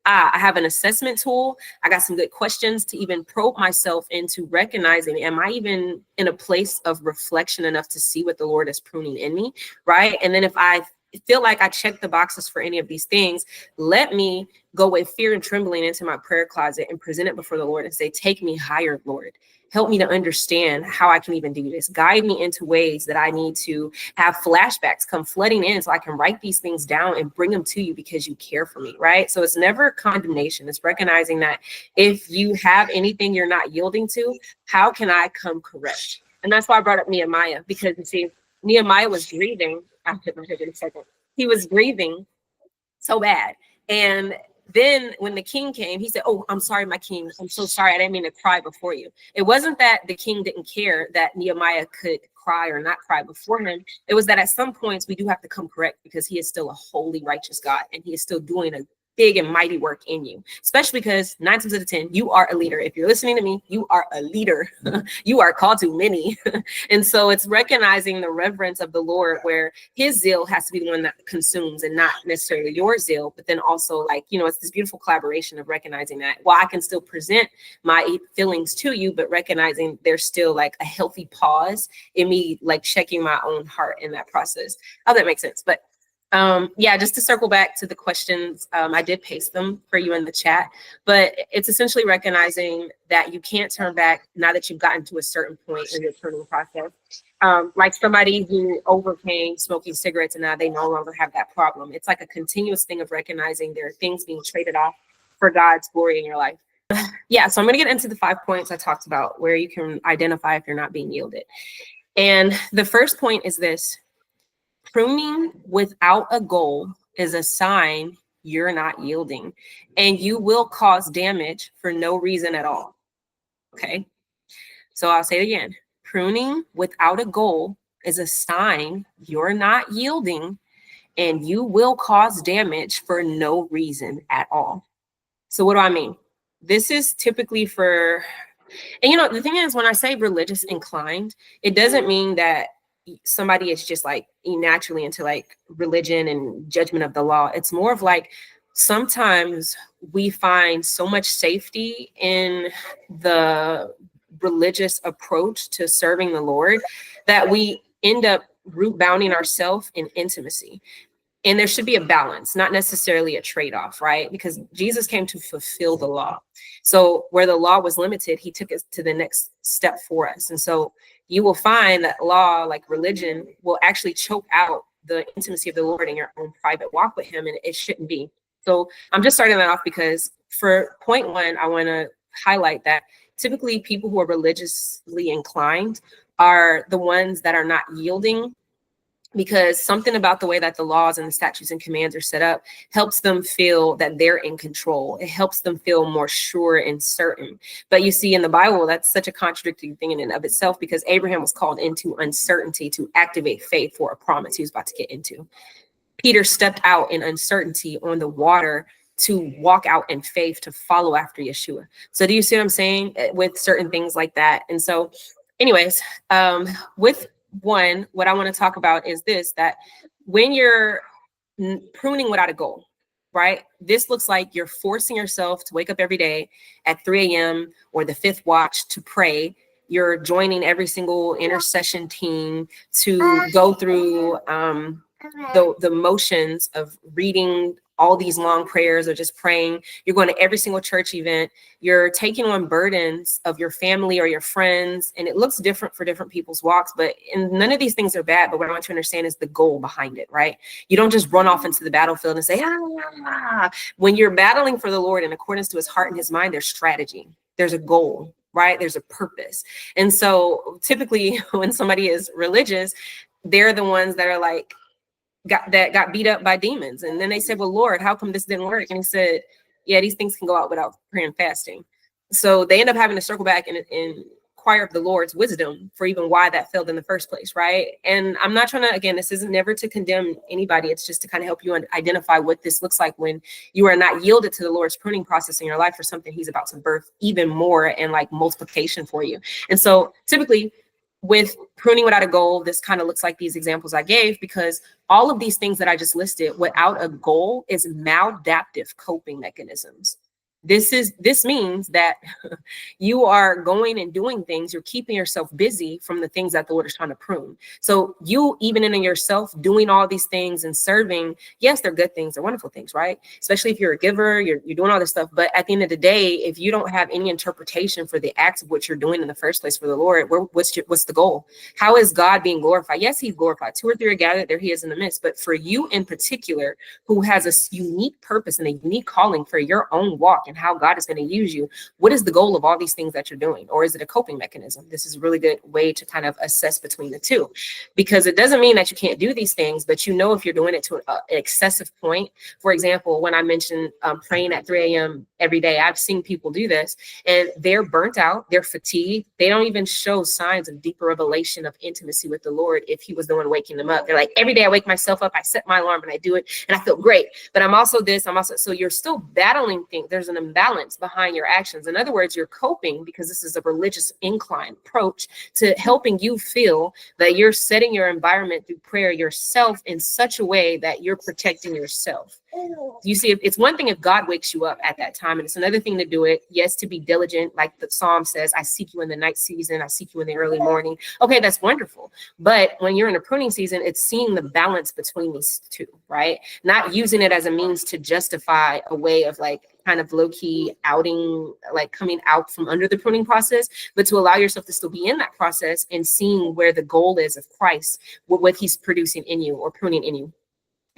I have an assessment tool. I got some good questions to even probe myself into recognizing, am I even in a place of reflection enough to see what the Lord is pruning in me, right? And then if I feel like I check the boxes for any of these things, let me go with fear and trembling into my prayer closet and present it before the Lord and say, take me higher, Lord. Help me to understand how I can even do this. Guide me into ways that I need to have flashbacks come flooding in so I can write these things down and bring them to you because you care for me, right? So it's never condemnation. It's recognizing that if you have anything you're not yielding to, how can I come correct? And that's why I brought up Nehemiah, because you see, Nehemiah was grieving. I'll hit my head in a second. He was grieving so bad. And then when the king came, he said, oh, I'm sorry, my king. I'm so sorry. I didn't mean to cry before you. It wasn't that the king didn't care that Nehemiah could cry or not cry before him. It was that at some points we do have to come correct because he is still a holy, righteous God. And he is still doing a big and mighty work in you, especially because 9 times out of 10, you are a leader. If you're listening to me, you are a leader. You are called to many. And so it's recognizing the reverence of the Lord, where his zeal has to be the one that consumes and not necessarily your zeal, but then also like, you know, it's this beautiful collaboration of recognizing that, well, I can still present my feelings to you, but recognizing there's still like a healthy pause in me, like checking my own heart in that process. How that makes sense. But yeah, just to circle back to the questions, I did paste them for you in the chat, but it's essentially recognizing that you can't turn back now that you've gotten to a certain point in your pruning process. Like somebody who overcame smoking cigarettes and now they no longer have that problem. It's like a continuous thing of recognizing there are things being traded off for God's glory in your life. Yeah, so I'm going to get into the 5 points I talked about where you can identify if you're not being yielded. And the first point is this: pruning without a goal is a sign you're not yielding, and you will cause damage for no reason at all. Okay, so I'll say it again. Pruning without a goal is a sign you're not yielding, and you will cause damage for no reason at all. So what do I mean? This is typically for, and you know, the thing is, when I say religious inclined, it doesn't mean that somebody is just like naturally into like religion and judgment of the law. It's more of like sometimes we find so much safety in the religious approach to serving the Lord that we end up root bounding ourselves in intimacy. And there should be a balance, not necessarily a trade-off, right? Because Jesus came to fulfill the law. So where the law was limited, he took us to the next step for us. And so you will find that law, like religion, will actually choke out the intimacy of the Lord in your own private walk with him, and it shouldn't be. So I'm just starting that off because for point 1, I want to highlight that typically people who are religiously inclined are the ones that are not yielding, because something about the way that the laws and the statutes and commands are set up helps them feel that they're in control. It helps them feel more sure and certain. But you see, in the Bible, that's such a contradictory thing in and of itself, because Abraham was called into uncertainty to activate faith for a promise he was about to get into. Peter stepped out in uncertainty on the water to walk out in faith to follow after Yeshua. So do you see what I'm saying with certain things like that? And so anyways, with one, what I want to talk about is this, that when you're pruning without a goal, right? This looks like you're forcing yourself to wake up every day at 3 a.m. or the fifth watch to pray. You're joining every single intercession team to go through the motions of reading all these long prayers or just praying. You're going to every single church event. You're taking on burdens of your family or your friends, and it looks different for different people's walks, and none of these things are bad, but what I want you to understand is the goal behind it, right? You don't just run off into the battlefield and say, ah. When you're battling for the Lord in accordance to his heart and his mind, there's strategy, there's a goal, right? There's a purpose. And so typically when somebody is religious, they're the ones that are like, got beat up by demons. And then they said, well, Lord, how come this didn't work? And he said, yeah, these things can go out without prayer and fasting. So they end up having to circle back and inquire of the Lord's wisdom for even why that failed in the first place, right? And I'm not trying to, again, this isn't never to condemn anybody. It's just to kind of help you identify what this looks like when you are not yielded to the Lord's pruning process in your life for something he's about to birth even more and like multiplication for you. And so typically, with pruning without a goal, this kind of looks like these examples I gave, because all of these things that I just listed without a goal is maladaptive coping mechanisms. This means that you are going and doing things, you're keeping yourself busy from the things that the Lord is trying to prune. So you, even in yourself, doing all these things and serving, yes, they're good things, they're wonderful things, right? Especially if you're a giver, you're doing all this stuff. But at the end of the day, if you don't have any interpretation for the acts of what you're doing in the first place for the Lord, what's the goal? How is God being glorified? Yes, he's glorified. 2 or 3 are gathered, there he is in the midst. But for you in particular, who has a unique purpose and a unique calling for your own walk and how God is going to use you, what is the goal of all these things that you're doing? Or is it a coping mechanism? This is a really good way to kind of assess between the two, because it doesn't mean that you can't do these things, but you know if you're doing it to an excessive point. For example, when I mentioned praying at 3 a.m. every day, I've seen people do this and they're burnt out, they're fatigued, they don't even show signs of deeper revelation of intimacy with the Lord if he was the one waking them up. They're like, every day I wake myself up, I set my alarm and I do it and I feel great, but I'm also this, so you're still battling things. There's an imbalance behind your actions. In other words, you're coping because this is a religious incline approach to helping you feel that you're setting your environment through prayer yourself in such a way that you're protecting yourself. You see, it's one thing if God wakes you up at that time, and it's another thing to do it, yes, to be diligent, like the Psalm says, I seek you in the night season, I seek you in the early morning. Okay, that's wonderful. But when you're in a pruning season, it's seeing the balance between these two, right? Not using it as a means to justify a way of like kind of low-key outing, like coming out from under the pruning process, but to allow yourself to still be in that process and seeing where the goal is of Christ, what he's producing in you or pruning in you.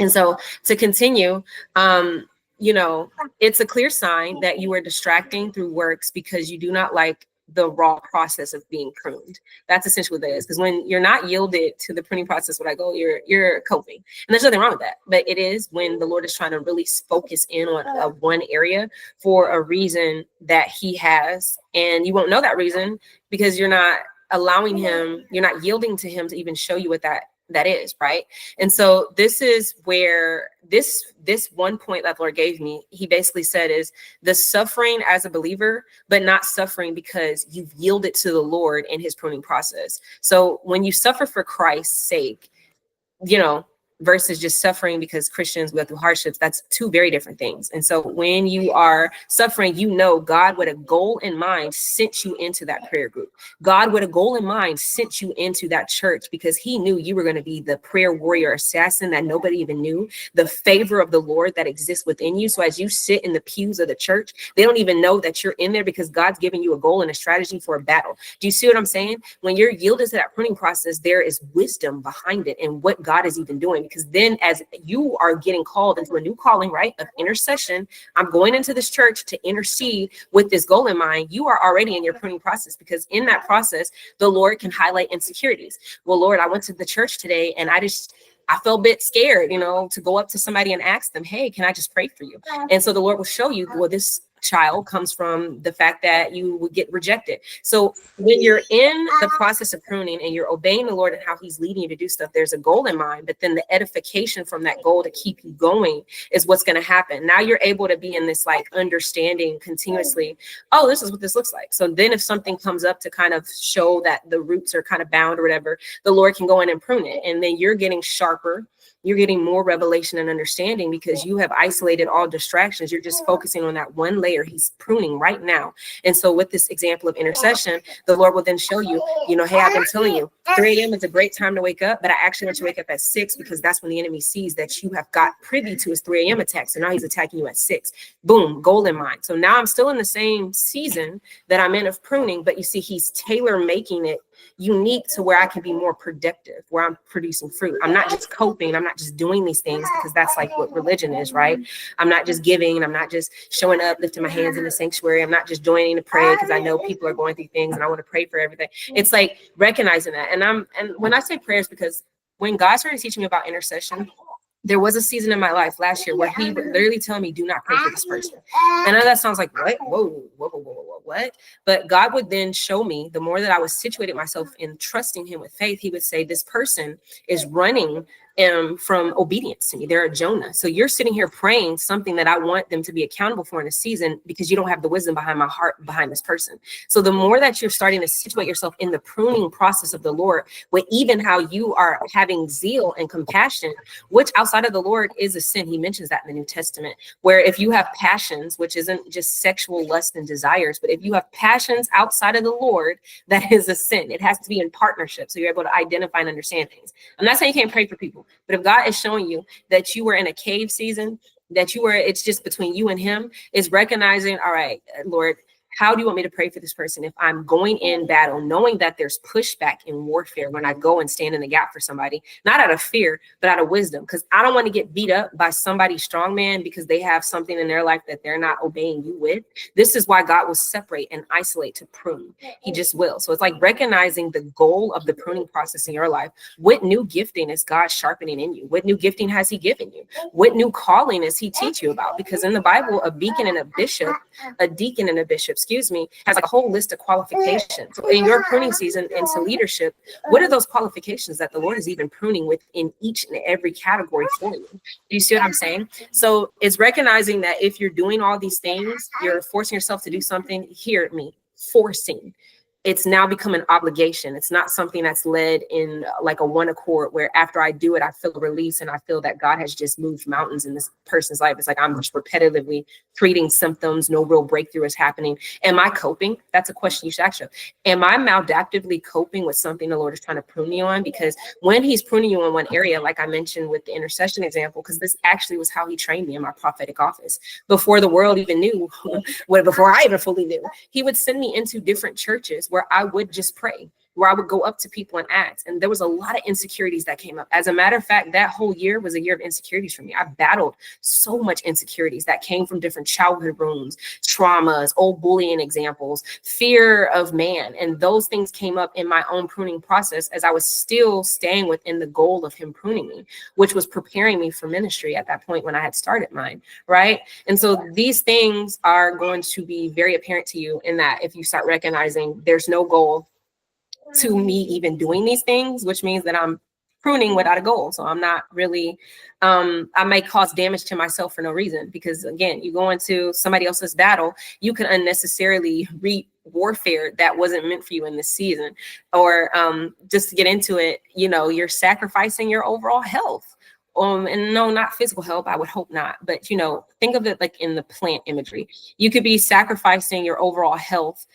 And so to continue, it's a clear sign that you are distracting through works because you do not like the raw process of being pruned. That's essentially what that is. Because when you're not yielded to the pruning process, what I go, you're coping. And there's nothing wrong with that. But it is when the Lord is trying to really focus in on one area for a reason that he has. And you won't know that reason because you're not allowing him, you're not yielding to him to even show you what that is, right? And so this is where this one point that the Lord gave me, he basically said, is the suffering as a believer, but not suffering because you've yielded to the Lord in his pruning process. So when you suffer for Christ's sake, versus just suffering because Christians go through hardships, that's two very different things. And so when you are suffering, God with a goal in mind sent you into that prayer group. God with a goal in mind sent you into that church because he knew you were going to be the prayer warrior assassin that nobody even knew, the favor of the Lord that exists within you. So as you sit in the pews of the church, they don't even know that you're in there because God's giving you a goal and a strategy for a battle. Do you see what I'm saying? When you're yielded to that pruning process, there is wisdom behind it and what God is even doing. because then as you are getting called into a new calling, right, of intercession, I'm going into this church to intercede with this goal in mind. You are already in your pruning process, because in that process, the Lord can highlight insecurities. Well, Lord, I went to the church today and I felt a bit scared, to go up to somebody and ask them, hey, can I just pray for you? And so the Lord will show you, well, this child comes from the fact that you would get rejected. So when you're in the process of pruning and you're obeying the Lord and how he's leading you to do stuff, there's a goal in mind, but then the edification from that goal to keep you going is what's going to happen. Now you're able to be in this like understanding continuously, oh, this is what this looks like. So then if something comes up to kind of show that the roots are kind of bound or whatever, the Lord can go in and prune it. And then you're getting sharper. You're getting more revelation and understanding because you have isolated all distractions. You're just focusing on that one layer he's pruning right now. And so with this example of intercession, the Lord will then show you, hey, I've been telling you 3 a.m. is a great time to wake up, but I actually want you to wake up at 6 because that's when the enemy sees that you have got privy to his 3 a.m. attack. So now he's attacking you at 6. Boom, goal in mind. So now I'm still in the same season that I'm in of pruning, but you see, he's tailor making it unique to where I can be more productive, where I'm producing fruit. I'm not just coping. I'm not just doing these things because that's like what religion is, right? I'm not just giving and I'm not just showing up, lifting my hands in the sanctuary. I'm not just joining to pray because I know people are going through things and I want to pray for everything. It's like recognizing that. And when I say prayers, because when God started teaching me about intercession, there was a season in my life last year where he would literally tell me, do not pray for this person. I know that sounds like, what? Whoa, what? But God would then show me, the more that I was situated myself in trusting him with faith, he would say, this person is running from obedience to me. They're a Jonah. So you're sitting here praying something that I want them to be accountable for in a season because you don't have the wisdom behind my heart, behind this person. So the more that you're starting to situate yourself in the pruning process of the Lord, with even how you are having zeal and compassion, which outside of the Lord is a sin. He mentions that in the New Testament, where if you have passions, which isn't just sexual lust and desires, but if you have passions outside of the Lord, that is a sin. It has to be in partnership. So you're able to identify and understand things. I'm not saying you can't pray for people, but if God is showing you that you were in a cave season, it's just between you and him, is recognizing, all right, Lord, how do you want me to pray for this person if I'm going in battle, knowing that there's pushback in warfare when I go and stand in the gap for somebody, not out of fear, but out of wisdom, because I don't want to get beat up by somebody strong man because they have something in their life that they're not obeying you with. This is why God will separate and isolate to prune. He just will. So it's like recognizing the goal of the pruning process in your life. What new gifting is God sharpening in you? What new gifting has he given you? What new calling is he teach you about? Because in the Bible, a deacon and a bishop, has like a whole list of qualifications. So in your pruning season into leadership, what are those qualifications that the Lord is even pruning within each and every category for you? Do you see what I'm saying? So it's recognizing that if you're doing all these things, you're forcing yourself to do something. Hear me, forcing. It's now become an obligation. It's not something that's led in like a one accord where after I do it, I feel a release and I feel that God has just moved mountains in this person's life. It's like I'm just repetitively treating symptoms. No real breakthrough is happening. Am I coping? That's a question you should ask yourself. Am I maladaptively coping with something the Lord is trying to prune you on? Because when he's pruning you in one area, like I mentioned with the intercession example, because this actually was how he trained me in my prophetic office. Before the world even knew, before I even fully knew, he would send me into different churches where I would just pray, where I would go up to people and ask. And there was a lot of insecurities that came up. As a matter of fact, that whole year was a year of insecurities for me. I battled so much insecurities that came from different childhood wounds, traumas, old bullying examples, fear of man. And those things came up in my own pruning process as I was still staying within the goal of him pruning me, which was preparing me for ministry at that point when I had started mine, right? And so these things are going to be very apparent to you in that if you start recognizing there's no goal to me even doing these things, which means that I'm pruning without a goal. So I'm not really, I may cause damage to myself for no reason, because again, you go into somebody else's battle, you can unnecessarily reap warfare that wasn't meant for you in this season. Or just to get into it, you're sacrificing your overall health. And no, not physical health, I would hope not. But, think of it like in the plant imagery. You could be sacrificing your overall health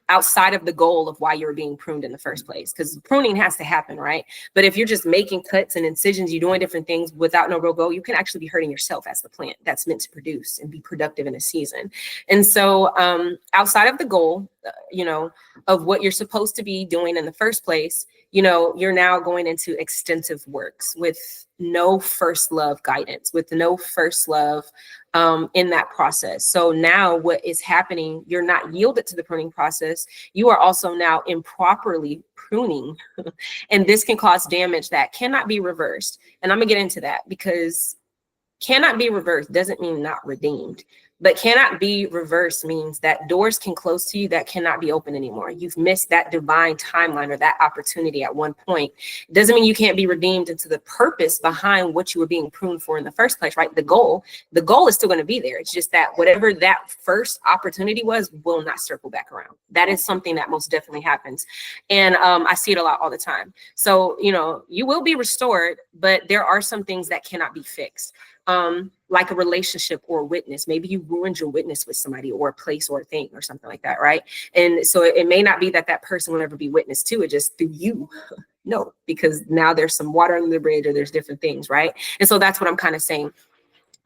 outside of the goal of why you're being pruned in the first place, because pruning has to happen, right? But if you're just making cuts and incisions, you're doing different things without no real goal, you can actually be hurting yourself as the plant that's meant to produce and be productive in a season. And so outside of the goal, of what you're supposed to be doing in the first place, you're now going into extensive works with no first love guidance, with no first love in that process. So now what is happening, you're not yielded to the pruning process. You are also now improperly pruning. And this can cause damage that cannot be reversed. And I'm gonna get into that, because cannot be reversed doesn't mean not redeemed. But cannot be reversed means that doors can close to you that cannot be open anymore. You've missed that divine timeline or that opportunity at one point. It doesn't mean you can't be redeemed into the purpose behind what you were being pruned for in the first place, right? The goal is still going to be there. It's just that whatever that first opportunity was will not circle back around. That is something that most definitely happens. And I see it a lot all the time. So, you will be restored, but there are some things that cannot be fixed. Like a relationship or a witness. Maybe you ruined your witness with somebody or a place or a thing or something like that, right? And so it may not be that person will ever be witness to it just through you. No, because now there's some water under the bridge, or there's different things, right? And so that's what I'm kind of saying.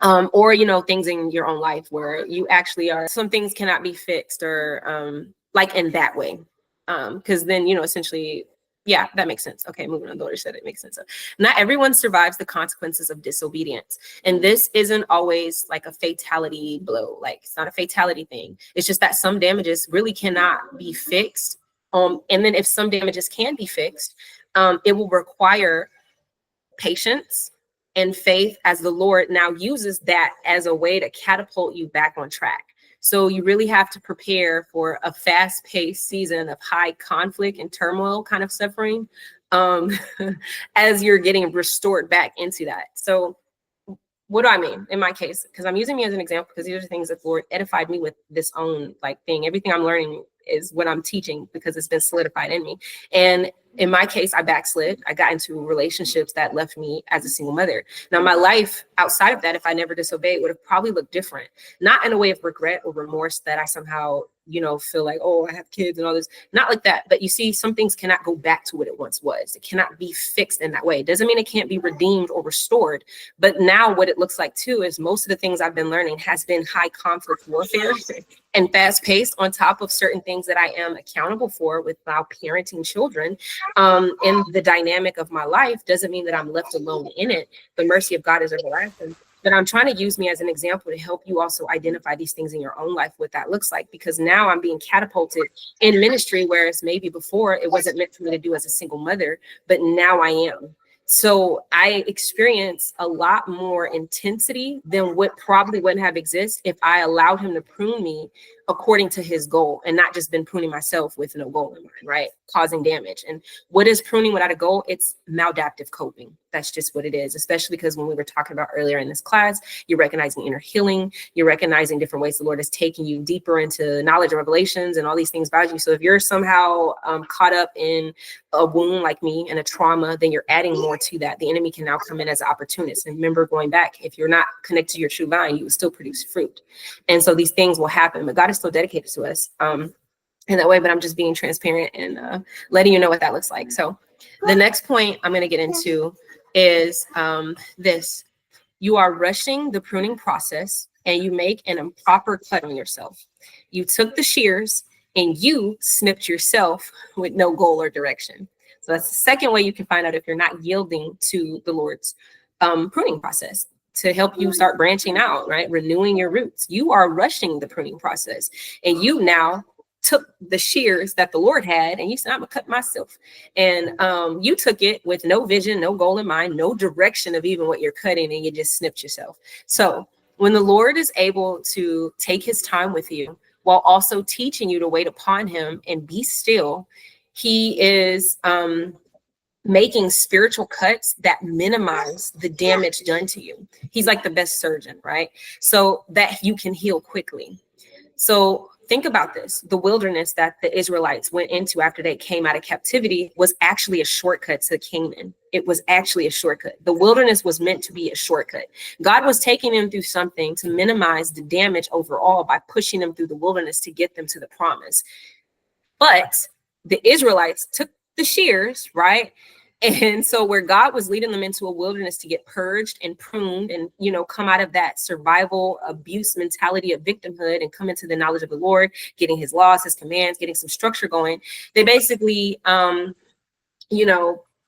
Or, things in your own life where you actually are, some things cannot be fixed, or like in that way. Because then, essentially, yeah, that makes sense. Okay, moving on. The Lord said it makes sense. So not everyone survives the consequences of disobedience. And this isn't always like a fatality blow. Like, it's not a fatality thing. It's just that some damages really cannot be fixed. And then if some damages can be fixed, it will require patience and faith, as the Lord now uses that as a way to catapult you back on track. So you really have to prepare for a fast-paced season of high conflict and turmoil kind of suffering as you're getting restored back into that. So what do I mean in my case? Because I'm using me as an example, because these are the things that the Lord edified me with this own thing. Everything I'm learning is what I'm teaching, because it's been solidified in me. And in my case, I backslid. I got into relationships that left me as a single mother. Now, my life outside of that, if I never disobeyed, would have probably looked different. Not in a way of regret or remorse that I somehow, feel like, oh, I have kids and all this. Not like that. But you see, some things cannot go back to what it once was. It cannot be fixed in that way. It doesn't mean it can't be redeemed or restored. But now what it looks like too is most of the things I've been learning has been high conflict warfare and fast paced, on top of certain things that I am accountable for with now parenting children. In the dynamic of my life doesn't mean that I'm left alone in it. The mercy of God is everlasting. But I'm trying to use me as an example to help you also identify these things in your own life, what that looks like, because now I'm being catapulted in ministry, whereas maybe before it wasn't meant for me to do as a single mother, but now I am. So I experience a lot more intensity than what probably wouldn't have existed if I allowed him to prune me according to his goal, and not just been pruning myself with no goal in mind, right? Causing damage. And what is pruning without a goal? It's maladaptive coping. That's just what it is, especially because when we were talking about earlier in this class, you're recognizing inner healing, you're recognizing different ways the Lord is taking you deeper into knowledge and revelations and all these things about you. So if you're somehow caught up in a wound like me and a trauma, then you're adding more to that. The enemy can now come in as an opportunist. And remember, going back, if you're not connected to your true vine, you will still produce fruit. And so these things will happen, but God is still dedicated to us in that way. But I'm just being transparent and letting you know what that looks like. So the next point I'm going to get into is this. You are rushing the pruning process and you make an improper cut on yourself. You took the shears and you snipped yourself with no goal or direction. So that's the second way you can find out if you're not yielding to the Lord's pruning process, to help you start branching out, right? Renewing your roots. You are rushing the pruning process, and you now took the shears that the Lord had and you said, I'm gonna cut myself. And you took it with no vision, no goal in mind, no direction of even what you're cutting, and you just snipped yourself. So when the Lord is able to take his time with you while also teaching you to wait upon him and be still, he is making spiritual cuts that minimize the damage done to you. He's like the best surgeon, right? So that you can heal quickly. So think about this. The wilderness that the Israelites went into after they came out of captivity was actually a shortcut to Canaan. It was actually a shortcut. The wilderness was meant to be a shortcut. God was taking them through something to minimize the damage overall by pushing them through the wilderness to get them to the promise. But the Israelites took the shears, right? And so where God was leading them into a wilderness to get purged and pruned and, come out of that survival abuse mentality of victimhood and come into the knowledge of the Lord, getting his laws, his commands, getting some structure going, they basically,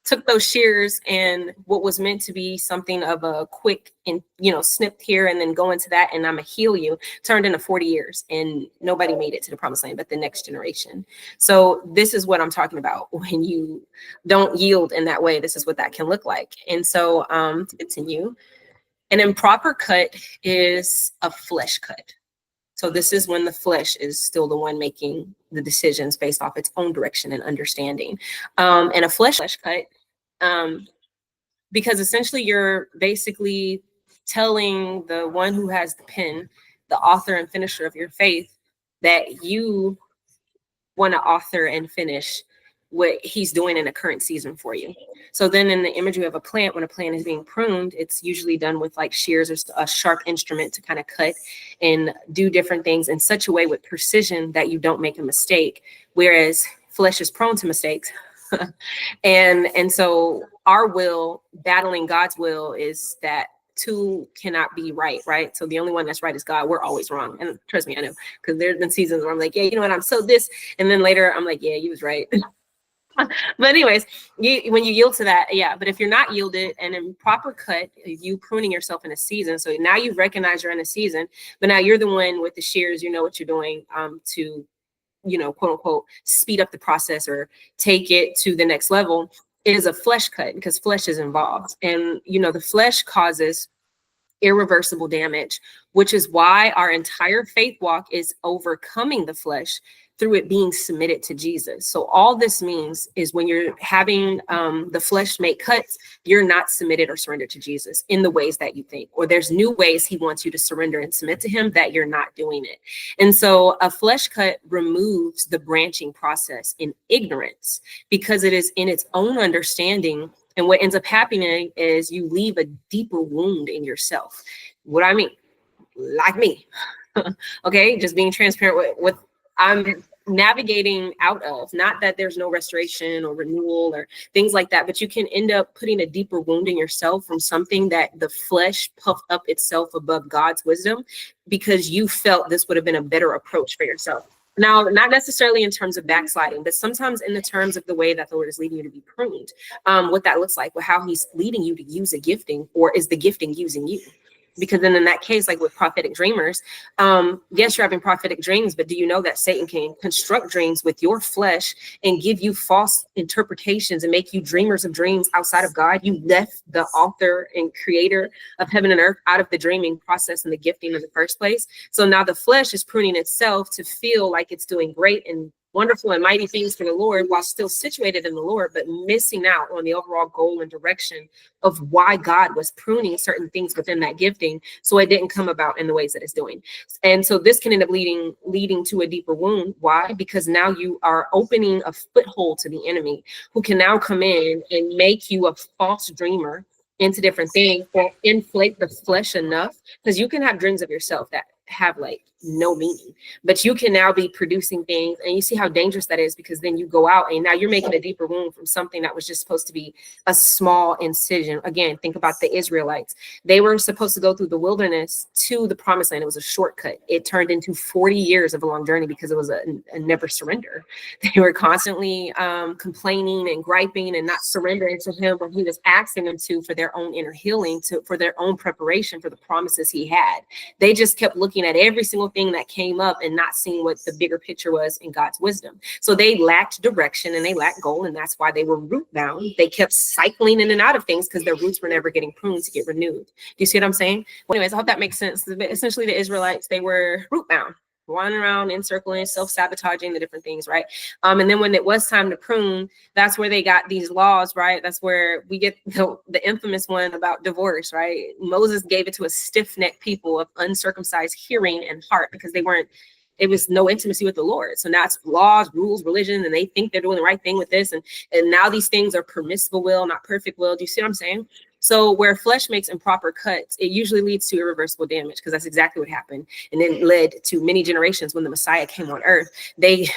took those shears and what was meant to be something of a quick and, snipped here and then go into that and I'm gonna heal you, turned into 40 years and nobody made it to the promised land but the next generation. So this is what I'm talking about. When you don't yield in that way, this is what that can look like. And so to continue, an improper cut is a flesh cut. So this is when the flesh is still the one making the decisions based off its own direction and understanding. And a flesh cut, because essentially you're basically telling the one who has the pen, the author and finisher of your faith, that you want to author and finish what he's doing in a current season for you. So then in the imagery of a plant, when a plant is being pruned, it's usually done with like shears or a sharp instrument to kind of cut and do different things in such a way with precision that you don't make a mistake, whereas flesh is prone to mistakes. and so our will, battling God's will, is that two cannot be right? So the only one that's right is God. We're always wrong. And trust me, I know, because there's been seasons where I'm like, yeah, you know what, I'm so this. And then later I'm like, yeah, you was right. But anyways, when you yield to that, yeah. But if you're not yielded and in proper cut, you pruning yourself in a season. So now you've recognized you're in a season, but now you're the one with the shears. You know what you're doing to, quote unquote, speed up the process or take it to the next level. It is a flesh cut because flesh is involved, and the flesh causes irreversible damage, which is why our entire faith walk is overcoming the flesh through it being submitted to Jesus. So all this means is when you're having the flesh make cuts, you're not submitted or surrendered to Jesus in the ways that you think, or there's new ways he wants you to surrender and submit to him that you're not doing it. And so a flesh cut removes the branching process in ignorance because it is in its own understanding. And what ends up happening is you leave a deeper wound in yourself. What I mean, like me, okay, just being transparent with I'm navigating out of, not that there's no restoration or renewal or things like that, but you can end up putting a deeper wound in yourself from something that the flesh puffed up itself above God's wisdom because you felt this would have been a better approach for yourself. Now, not necessarily in terms of backsliding, but sometimes in the terms of the way that the Lord is leading you to be pruned, what that looks like, how he's leading you to use a gifting, or is the gifting using you? Because then in that case, like with prophetic dreamers, yes, you're having prophetic dreams, but do you know that Satan can construct dreams with your flesh and give you false interpretations and make you dreamers of dreams outside of God? You left the author and creator of heaven and earth out of the dreaming process and the gifting in the first place. So now the flesh is pruning itself to feel like it's doing great and wonderful and mighty things for the Lord while still situated in the Lord, but missing out on the overall goal and direction of why God was pruning certain things within that gifting, so it didn't come about in the ways that it's doing. And so this can end up leading to a deeper wound. Why? Because now you are opening a foothold to the enemy, who can now come in and make you a false dreamer into different things or inflate the flesh enough, because you can have dreams of yourself that have like no meaning, but you can now be producing things, and you see how dangerous that is, because then you go out and now you're making a deeper wound from something that was just supposed to be a small incision. Again, think about the Israelites. They were supposed to go through the wilderness to the promised land. It was a shortcut. It turned into 40 years of a long journey because it was a never surrender. They were constantly complaining and griping and not surrendering to him when he was asking them to, for their own inner healing, for their own preparation for the promises he had. They just kept looking at every single thing that came up and not seeing what the bigger picture was in God's wisdom. So they lacked direction and they lacked goal, and that's why they were root bound. They kept cycling in and out of things because their roots were never getting pruned to get renewed. Do you see what I'm saying? Well, anyways, I hope that makes sense. Essentially, the Israelites, they were root bound, wandering around, encircling, self-sabotaging the different things, right? And then when it was time to prune, that's where they got these laws, right? That's where we get the infamous one about divorce, right? Moses gave it to a stiff-necked people of uncircumcised hearing and heart, because it was no intimacy with the Lord. So now it's laws, rules, religion, and they think they're doing the right thing with this. And now these things are permissible will, not perfect will. Do you see what I'm saying? So where flesh makes improper cuts, it usually leads to irreversible damage, because that's exactly what happened. And then led to many generations when the Messiah came on earth. They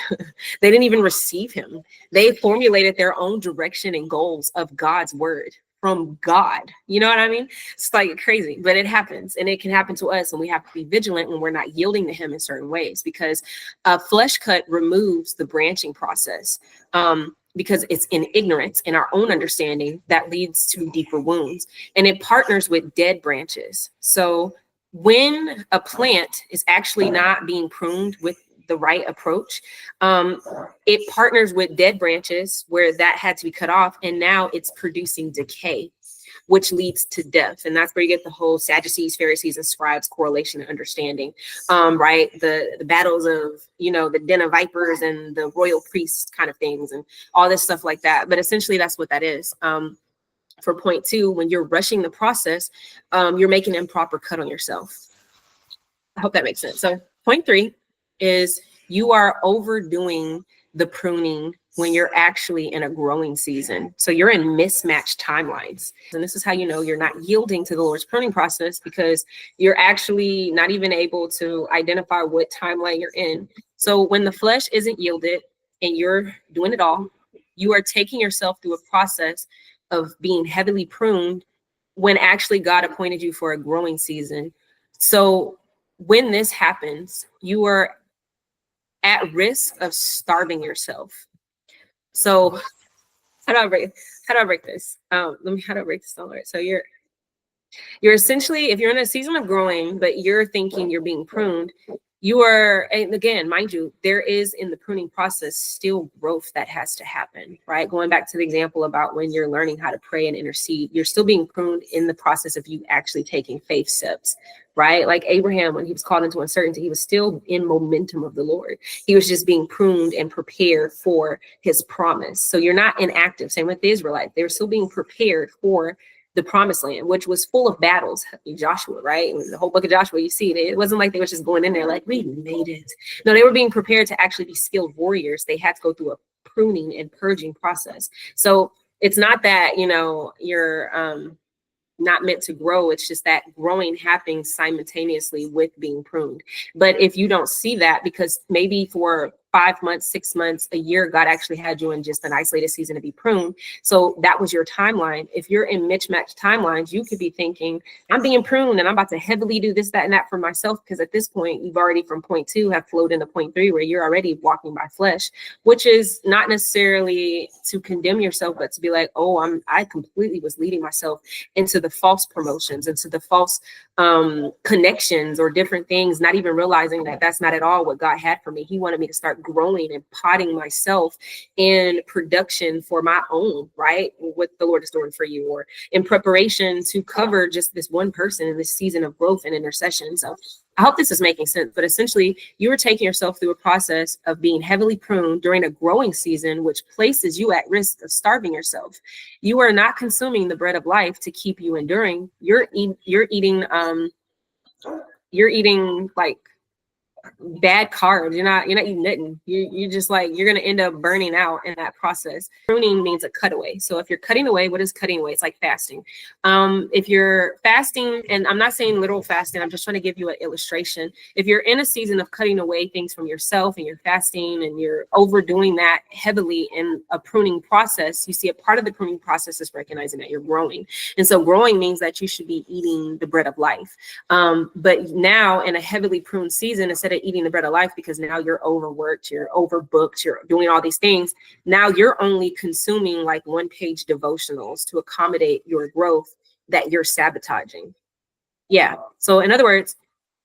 they didn't even receive him. They formulated their own direction and goals of God's word from God. You know what I mean? It's like crazy, but it happens, and it can happen to us. And we have to be vigilant when we're not yielding to him in certain ways, because a flesh cut removes the branching process. Because it's in ignorance, in our own understanding, that leads to deeper wounds. And it partners with dead branches. So when a plant is actually not being pruned with the right approach, it partners with dead branches where that had to be cut off. And now it's producing decay, which leads to death. And that's where you get the whole Sadducees, Pharisees, and scribes correlation and understanding, right? The battles of, the den of vipers and the royal priests kind of things and all this stuff like that. But essentially that's what that is. For point 2, when you're rushing the process, you're making an improper cut on yourself. I hope that makes sense. So point 3 is you are overdoing the pruning when you're actually in a growing season. So you're in mismatched timelines. And this is how you know you're not yielding to the Lord's pruning process, because you're actually not even able to identify what timeline you're in. So when the flesh isn't yielded and you're doing it all, you are taking yourself through a process of being heavily pruned when actually God appointed you for a growing season. So when this happens, you are at risk of starving yourself. So how do I break this? How do I break this down? Right. So you're essentially, if you're in a season of growing, but you're thinking you're being pruned, you are, and again, mind you, there is in the pruning process still growth that has to happen, right? Going back to the example about when you're learning how to pray and intercede, you're still being pruned in the process of you actually taking faith steps, right? Like Abraham, when he was called into uncertainty, he was still in momentum of the Lord. He was just being pruned and prepared for his promise. So you're not inactive. Same with the Israelites. They were still being prepared for the promised land, which was full of battles. Joshua, right? It was the whole book of Joshua. You see it wasn't like they were just going in there like, we made it. No, they were being prepared to actually be skilled warriors. They had to go through a pruning and purging process. So it's not that, you're not meant to grow. It's just that growing happening simultaneously with being pruned. But if you don't see that, because maybe for 5 months, 6 months, a year, God actually had you in just an isolated season to be pruned. So that was your timeline. If you're in mismatched timelines, you could be thinking, I'm being pruned and I'm about to heavily do this, that, and that for myself. Because at this point, you've already from point 2 have flowed into point 3, where you're already walking by flesh, which is not necessarily to condemn yourself, but to be like, oh, I completely was leading myself into the false promotions, into the false connections or different things, not even realizing that that's not at all what God had for me. He wanted me to start growing and potting myself in production for my own, right? What the Lord is doing for you, or in preparation to cover just this one person in this season of growth and intercession. So I hope this is making sense, but essentially you are taking yourself through a process of being heavily pruned during a growing season, which places you at risk of starving yourself. You are not consuming the bread of life to keep you enduring. You're eating like bad carbs. You're not eating nothing. You just like, you're going to end up burning out in that process. Pruning means a cutaway. So if you're cutting away, what is cutting away? It's like fasting. If you're fasting, and I'm not saying literal fasting, I'm just trying to give you an illustration. If you're in a season of cutting away things from yourself and you're fasting and you're overdoing that heavily in a pruning process, you see a part of the pruning process is recognizing that you're growing. And so growing means that you should be eating the bread of life. But now in a heavily pruned season, instead of eating the bread of life, because now you're overworked, you're overbooked, you're doing all these things, now you're only consuming like 1-page devotionals to accommodate your growth that you're sabotaging. Yeah. So in other words,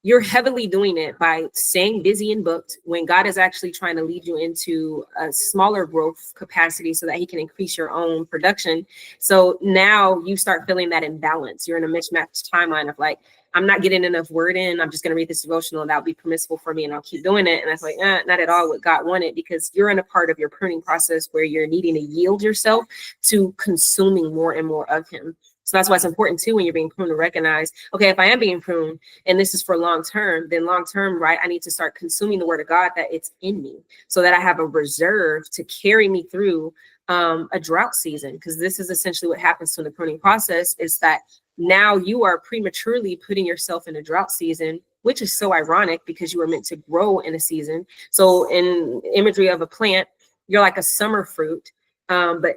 you're heavily doing it by staying busy and booked when God is actually trying to lead you into a smaller growth capacity so that he can increase your own production. So now you start feeling that imbalance. You're in a mismatched timeline of like, I'm not getting enough word in. I'm just going to read this devotional and that'll be permissible for me and I'll keep doing it. And that's like, not at all what God wanted, because you're in a part of your pruning process where you're needing to yield yourself to consuming more and more of him. So that's why it's important too when you're being pruned to recognize, okay, if I am being pruned and this is for long term, then long term, right, I need to start consuming the word of God that it's in me so that I have a reserve to carry me through a drought season. Because this is essentially what happens to the pruning process, is that now you are prematurely putting yourself in a drought season, which is so ironic because you were meant to grow in a season. So in imagery of a plant, you're like a summer fruit, but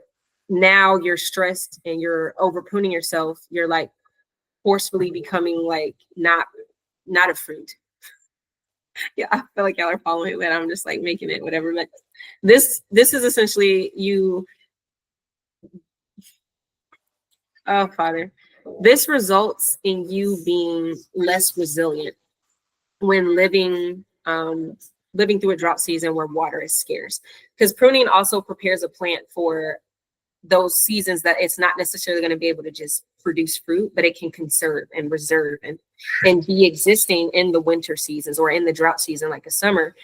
now you're stressed and you're over pruning yourself. You're like forcefully becoming like not a fruit. Yeah, I feel like y'all are following it, but I'm just like making it whatever. But this is essentially you. Oh, Father, this results in you being less resilient when living through a drought season where water is scarce. Because pruning also prepares a plant for those seasons that it's not necessarily going to be able to just produce fruit, but it can conserve and reserve and be existing in the winter seasons or in the drought season, like a summer,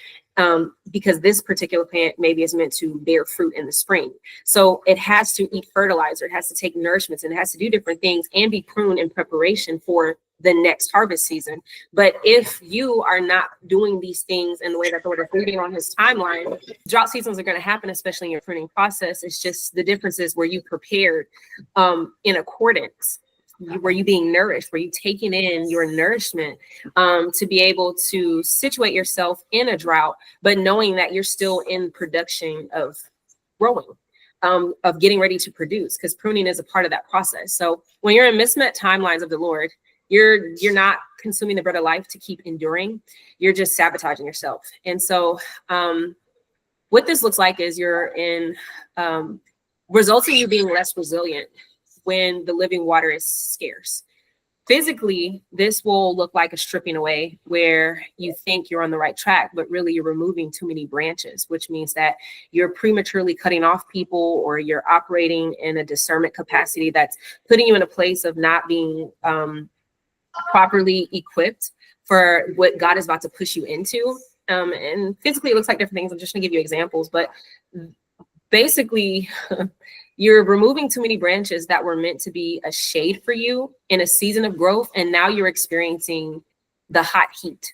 because this particular plant maybe is meant to bear fruit in the spring. So it has to eat fertilizer, it has to take nourishments, and it has to do different things and be pruned in preparation for the next harvest season. But if you are not doing these things in the way that the Lord is leading on his timeline, drought seasons are going to happen, especially in your pruning process. It's just the difference is where you prepared in accordance. Were you being nourished? Were you taking in your nourishment to be able to situate yourself in a drought, but knowing that you're still in production of growing, of getting ready to produce, because pruning is a part of that process. So when you're in mismet timelines of the Lord, you're not consuming the bread of life to keep enduring. You're just sabotaging yourself. And so what this looks like is you're in results in you being less resilient when the living water is scarce. Physically, this will look like a stripping away where you think you're on the right track, but really you're removing too many branches, which means that you're prematurely cutting off people, or you're operating in a discernment capacity that's putting you in a place of not being properly equipped for what God is about to push you into. And physically, it looks like different things. I'm just going to give you examples, but basically, you're removing too many branches that were meant to be a shade for you in a season of growth. And now you're experiencing the hot heat,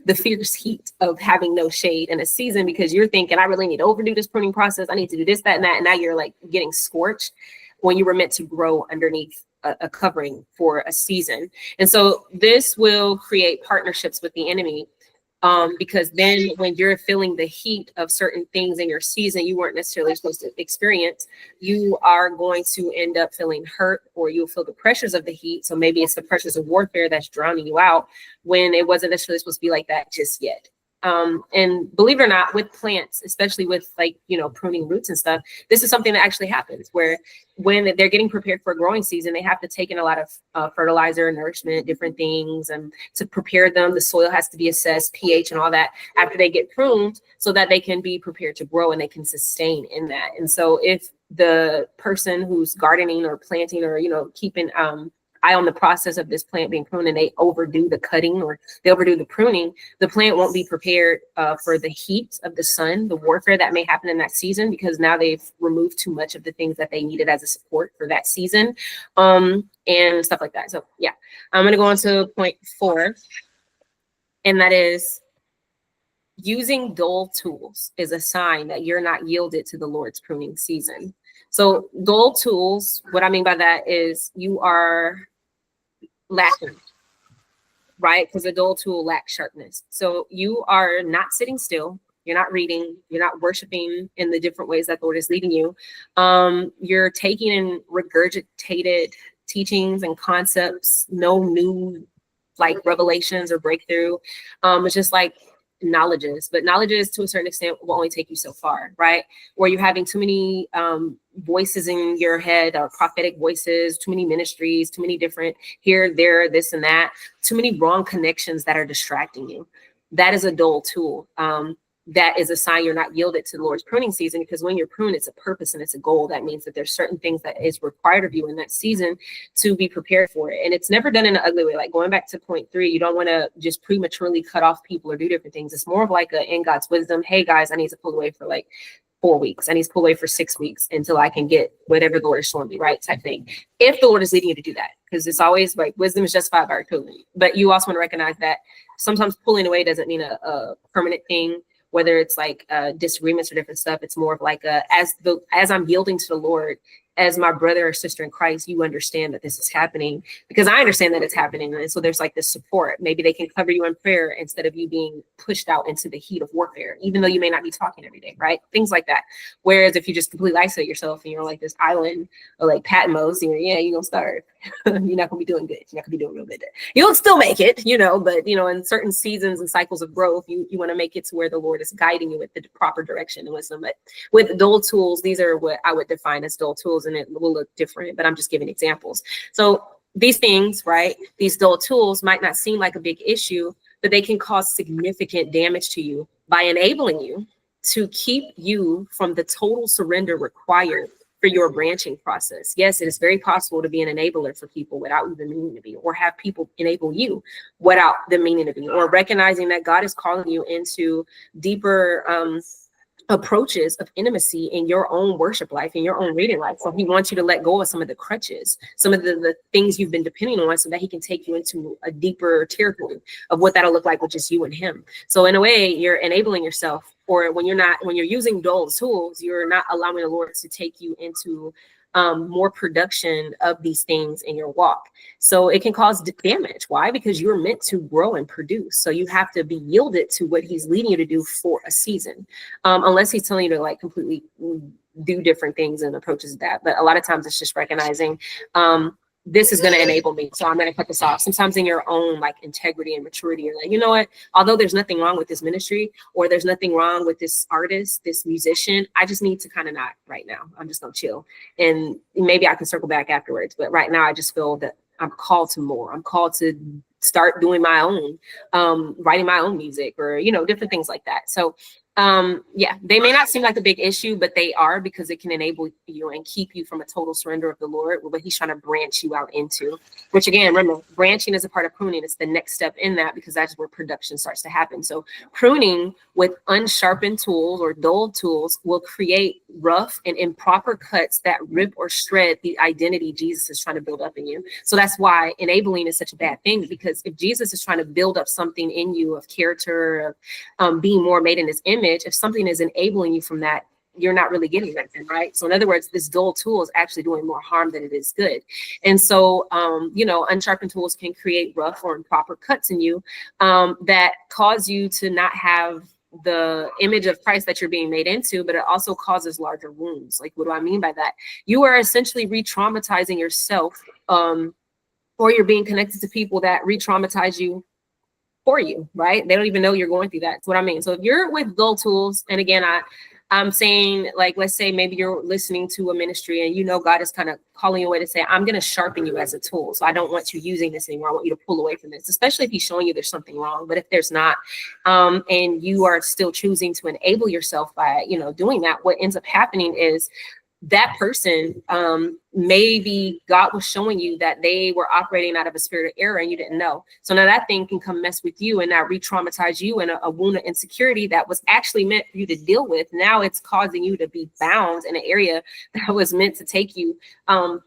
the fierce heat of having no shade in a season, because you're thinking, I really need to overdo this pruning process. I need to do this, that, and that. And now you're like getting scorched when you were meant to grow underneath a covering for a season. And so this will create partnerships with the enemy. Because then when you're feeling the heat of certain things in your season you weren't necessarily supposed to experience, you are going to end up feeling hurt, or you'll feel the pressures of the heat. So maybe it's the pressures of warfare that's drowning you out when it wasn't necessarily supposed to be like that just yet. And believe it or not, with plants, especially with like, pruning roots and stuff, this is something that actually happens where when they're getting prepared for a growing season, they have to take in a lot of fertilizer, nourishment, different things, and to prepare them, the soil has to be assessed, pH and all that after they get pruned so that they can be prepared to grow and they can sustain in that. And so if the person who's gardening or planting or, keeping eye on the process of this plant being pruned and they overdo the cutting or they overdo the pruning, the plant won't be prepared for the heat of the sun, the warfare that may happen in that season, because now they've removed too much of the things that they needed as a support for that season, and stuff like that. So yeah, I'm going to go on to point 4, and that is using dull tools is a sign that you're not yielded to the Lord's pruning season. So dull tools, what I mean by that is you are lacking, right? Because a dull tool lacks sharpness. So you are not sitting still. You're not reading. You're not worshiping in the different ways that the Lord is leading you. You're taking in regurgitated teachings and concepts, no new like revelations or breakthrough. It's just like knowledges, but knowledges to a certain extent will only take you so far, right? Or you're having too many voices in your head, prophetic voices, too many ministries, too many different here, there, this and that, too many wrong connections that are distracting you. That is a dull tool. That is a sign you're not yielded to the Lord's pruning season, because when you're pruned, it's a purpose and it's a goal. That means that there's certain things that is required of you in that season to be prepared for it. And it's never done in an ugly way. Like going back to point 3, you don't want to just prematurely cut off people or do different things. It's more of like in God's wisdom, hey guys, I need to pull away for like 4 weeks. I need to pull away for 6 weeks until I can get whatever the Lord is showing me, right? Type thing. If the Lord is leading you to do that, because it's always like wisdom is justified by artillery. But you also want to recognize that sometimes pulling away doesn't mean a permanent thing, whether it's like disagreements or different stuff. It's more of like as I'm yielding to the Lord, as my brother or sister in Christ, you understand that this is happening because I understand that it's happening. And so there's like this support. Maybe they can cover you in prayer instead of you being pushed out into the heat of warfare, even though you may not be talking every day, right? Things like that. Whereas if you just completely isolate yourself and you're like this island or like Patmos, you're gonna starve. You're not gonna be doing good. You're not gonna be doing real good. You'll still make it, but in certain seasons and cycles of growth, you want to make it to where the Lord is guiding you with the proper direction and wisdom. But with dull tools, these are what I would define as dull tools, and it will look different, but I'm just giving examples. So these things, right? These dull tools might not seem like a big issue, but they can cause significant damage to you by enabling you to keep you from the total surrender required for your branching process. Yes, it is very possible to be an enabler for people without even meaning to be, or have people enable you without them meaning to be, or recognizing that God is calling you into deeper approaches of intimacy in your own worship life, in your own reading life. So he wants you to let go of some of the crutches, some of the things you've been depending on, so that he can take you into a deeper territory of what that'll look like with just you and him. So in a way, you're enabling yourself, or when you're using dull tools, you're not allowing the Lord to take you into more production of these things in your walk. So it can cause damage. Why? Because you're meant to grow and produce. So you have to be yielded to what he's leading you to do for a season, unless he's telling you to like completely do different things and approaches that. But a lot of times it's just recognizing this is going to enable me, so I'm going to cut this off. Sometimes in your own like integrity and maturity, you're like, you know what, although there's nothing wrong with this ministry, or there's nothing wrong with this artist, this musician, I just need to kind of not right now. I'm just going to chill, and maybe I can circle back afterwards. But right now I just feel that I'm called to more. I'm called to start doing my own, writing my own music, or, different things like that. So they may not seem like a big issue, but they are, because it can enable you and keep you from a total surrender of the Lord, what he's trying to branch you out into, which again, remember, branching is a part of pruning. It's the next step in that, because that's where production starts to happen. So pruning with unsharpened tools or dull tools will create rough and improper cuts that rip or shred the identity Jesus is trying to build up in you. So that's why enabling is such a bad thing, because if Jesus is trying to build up something in you of character, of being more made in his image, if something is enabling you from that, you're not really getting that then, right? So in other words, this dull tool is actually doing more harm than it is good. And so, unsharpened tools can create rough or improper cuts in you that cause you to not have the image of Christ that you're being made into, but it also causes larger wounds. Like, what do I mean by that? You are essentially re-traumatizing yourself, or you're being connected to people that re-traumatize you for you, right? They don't even know you're going through that. That's what I mean. So if you're with dull tools, and again, I'm saying, like, let's say maybe you're listening to a ministry and God is kind of calling you away to say, I'm going to sharpen you as a tool. So I don't want you using this anymore. I want you to pull away from this, especially if he's showing you there's something wrong. But if there's not, and you are still choosing to enable yourself by, doing that, what ends up happening is that person, maybe God was showing you that they were operating out of a spirit of error and you didn't know. So now that thing can come mess with you and now re-traumatize you in a wound of insecurity that was actually meant for you to deal with. Now it's causing you to be bound in an area that was meant to take you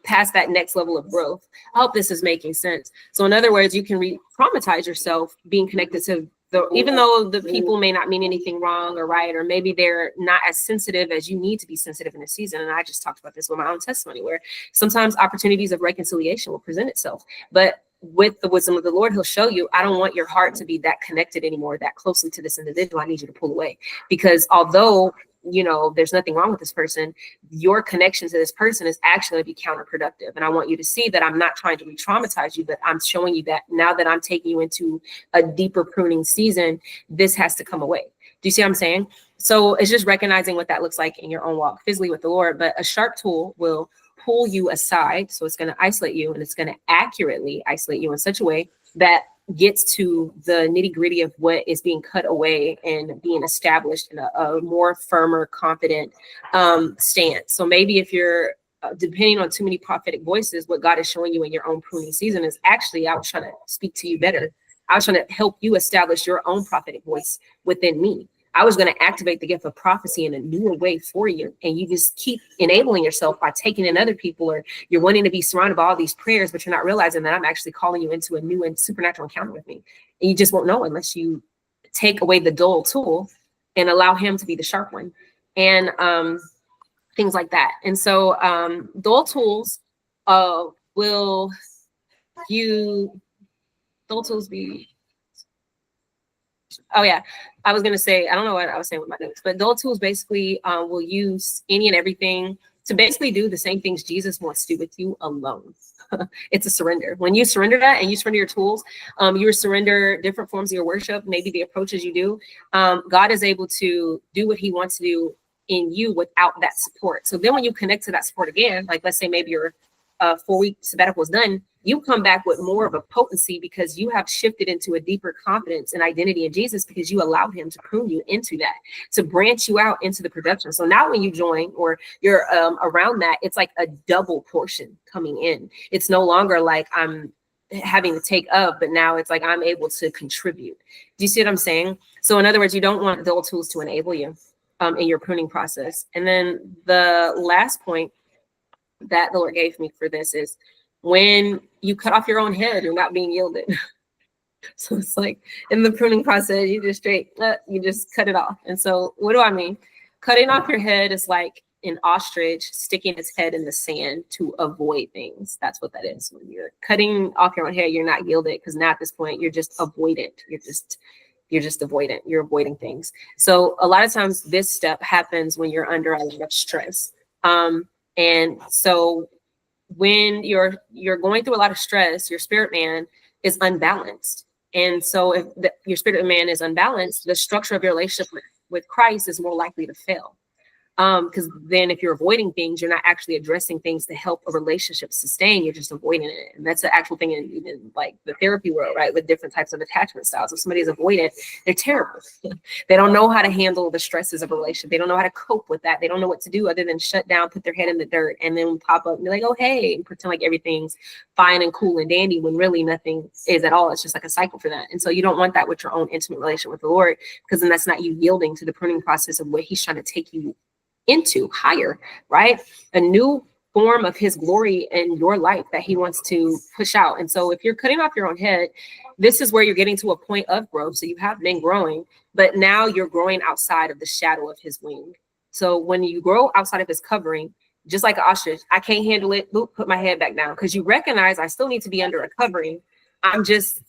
past that next level of growth. I hope this is making sense. So in other words, you can re-traumatize yourself being connected to even though the people may not mean anything wrong or right, or maybe they're not as sensitive as you need to be sensitive in a season. And I just talked about this with my own testimony, where sometimes opportunities of reconciliation will present itself. But with the wisdom of the Lord, he'll show you, I don't want your heart to be that connected anymore, that closely to this individual. I need you to pull away, because although there's nothing wrong with this person, your connection to this person is actually going to be counterproductive. And I want you to see that I'm not trying to re-traumatize you, but I'm showing you that now that I'm taking you into a deeper pruning season, this has to come away. Do you see what I'm saying? So it's just recognizing what that looks like in your own walk physically with the Lord. But a sharp tool will pull you aside. So it's going to isolate you, and it's going to accurately isolate you in such a way that gets to the nitty gritty of what is being cut away and being established in a more firmer, confident stance. So maybe if you're depending on too many prophetic voices, what God is showing you in your own pruning season is actually, I was trying to speak to you better. I was trying to help you establish your own prophetic voice within me. I was going to activate the gift of prophecy in a newer way for you. And you just keep enabling yourself by taking in other people, or you're wanting to be surrounded by all these prayers, but you're not realizing that I'm actually calling you into a new and supernatural encounter with me. And you just won't know unless you take away the dull tool and allow him to be the sharp one, and things like that. And so dull tools will dull tools be, oh yeah, I was going to say, I don't know what I was saying with my notes, but dull tools basically will use any and everything to basically do the same things Jesus wants to do with you alone. It's a surrender. When you surrender that and you surrender your tools, you surrender different forms of your worship, maybe the approaches you do, God is able to do what he wants to do in you without that support. So then when you connect to that support again, like let's say maybe your 4-week sabbatical is done, you come back with more of a potency because you have shifted into a deeper confidence and identity in Jesus, because you allowed him to prune you into that, to branch you out into the production. So now when you join or you're around that, it's like a double portion coming in. It's no longer like I'm having to take up, but now it's like I'm able to contribute. Do you see what I'm saying? So in other words, you don't want dull tools to enable you in your pruning process. And then the last point that the Lord gave me for this is when you cut off your own head, you're not being yielded. So it's like in the pruning process, you just cut it off. And so what do I mean? Cutting off your head is like an ostrich sticking its head in the sand to avoid things. That's what that is. When you're cutting off your own head, you're not yielded, because now at this point, you're just avoidant. You're just avoidant. You're avoiding things. So a lot of times this step happens when you're under a lot of stress. And so when you're going through a lot of stress, your spirit man is unbalanced. And so if your spirit man is unbalanced, the structure of your relationship with Christ is more likely to fail. Because then if you're avoiding things, you're not actually addressing things to help a relationship sustain. You're just avoiding it. And that's the actual thing in like the therapy world, right? With different types of attachment styles. If somebody is avoidant, they're terrible. They don't know how to handle the stresses of a relationship. They don't know how to cope with that. They don't know what to do other than shut down, put their head in the dirt, and then pop up and be like, oh, hey, and pretend like everything's fine and cool and dandy when really nothing is at all. It's just like a cycle for that. And so you don't want that with your own intimate relationship with the Lord, because then that's not you yielding to the pruning process of what he's trying to take you into higher, right? A new form of his glory in your life that he wants to push out. And so if you're cutting off your own head, this is where you're getting to a point of growth. So you have been growing, but now you're growing outside of the shadow of his wing. So when you grow outside of his covering, just like an ostrich, I can't handle it. Boop, put my head back down, because you recognize I still need to be under a covering. I'm just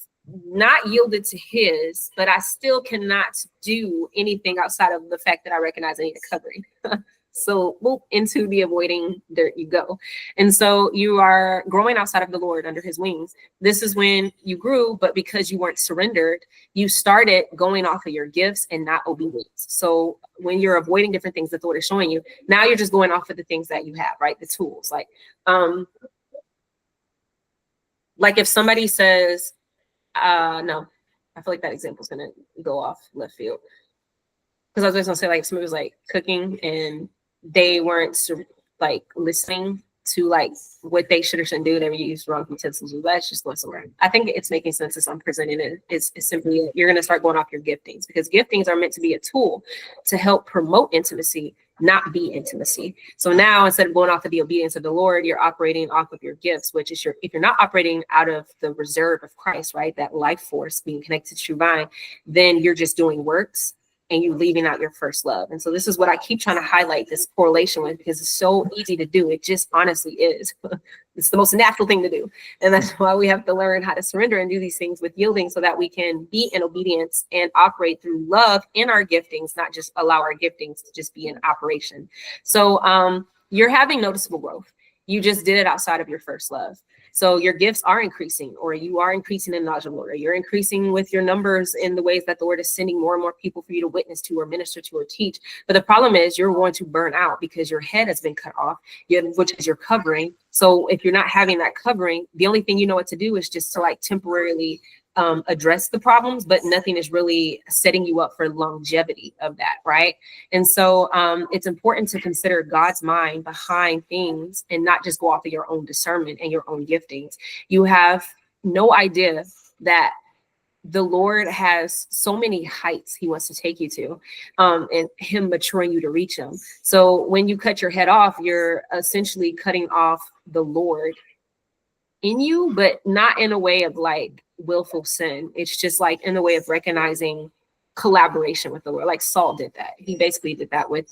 not yielded to his, but I still cannot do anything outside of the fact that I recognize I need a covering. So boop, into the avoiding dirt you go. And so you are growing outside of the Lord under his wings. This is when you grew, but because you weren't surrendered, you started going off of your gifts and not obedience. So when you're avoiding different things that the Lord is showing you, now you're just going off of the things that you have, right? The tools. Like if somebody says, no, I feel like that example is going to go off left field. Because I was just going to say, like, somebody was like cooking and they weren't like listening to like what they should or shouldn't do. They were used wrong utensils. Let's just go somewhere. I think it's making sense as I'm presenting it. It's simply, you're going to start going off your giftings, because giftings are meant to be a tool to help promote intimacy, not be intimacy. So now instead of going off of the obedience of the Lord, you're operating off of your gifts, which is if you're not operating out of the reserve of Christ, right? That life force being connected to true vine, then you're just doing works and you leaving out your first love. And so this is what I keep trying to highlight this correlation with, because it's so easy to do. It just honestly is. It's the most natural thing to do. And that's why we have to learn how to surrender and do these things with yielding, so that we can be in obedience and operate through love in our giftings, not just allow our giftings to just be in operation. So you're having noticeable growth. You just did it outside of your first love. So your gifts are increasing, or you are increasing in knowledge of the Lord, or you're increasing with your numbers in the ways that the Lord is sending more and more people for you to witness to or minister to or teach. But the problem is you're going to burn out because your head has been cut off, which is your covering. So if you're not having that covering, the only thing you know what to do is just to like temporarily address the problems, but nothing is really setting you up for longevity of that, right? And so it's important to consider God's mind behind things and not just go off of your own discernment and your own giftings. You have no idea that the Lord has so many heights he wants to take you to, and him maturing you to reach them. So when you cut your head off, you're essentially cutting off the Lord in you, but not in a way of like willful sin. It's just like in the way of recognizing collaboration with the Lord. Like Saul did that. He basically did that with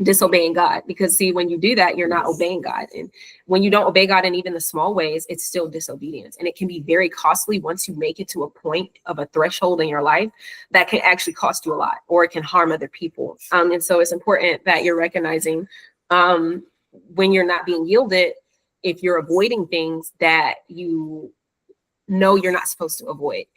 disobeying God, because see, when you do that, you're not obeying God. And when you don't obey God in even the small ways, it's still disobedience. And it can be very costly once you make it to a point of a threshold in your life that can actually cost you a lot, or it can harm other people. And so it's important that you're recognizing when you're not being yielded, if you're avoiding things that you know you're not supposed to avoid.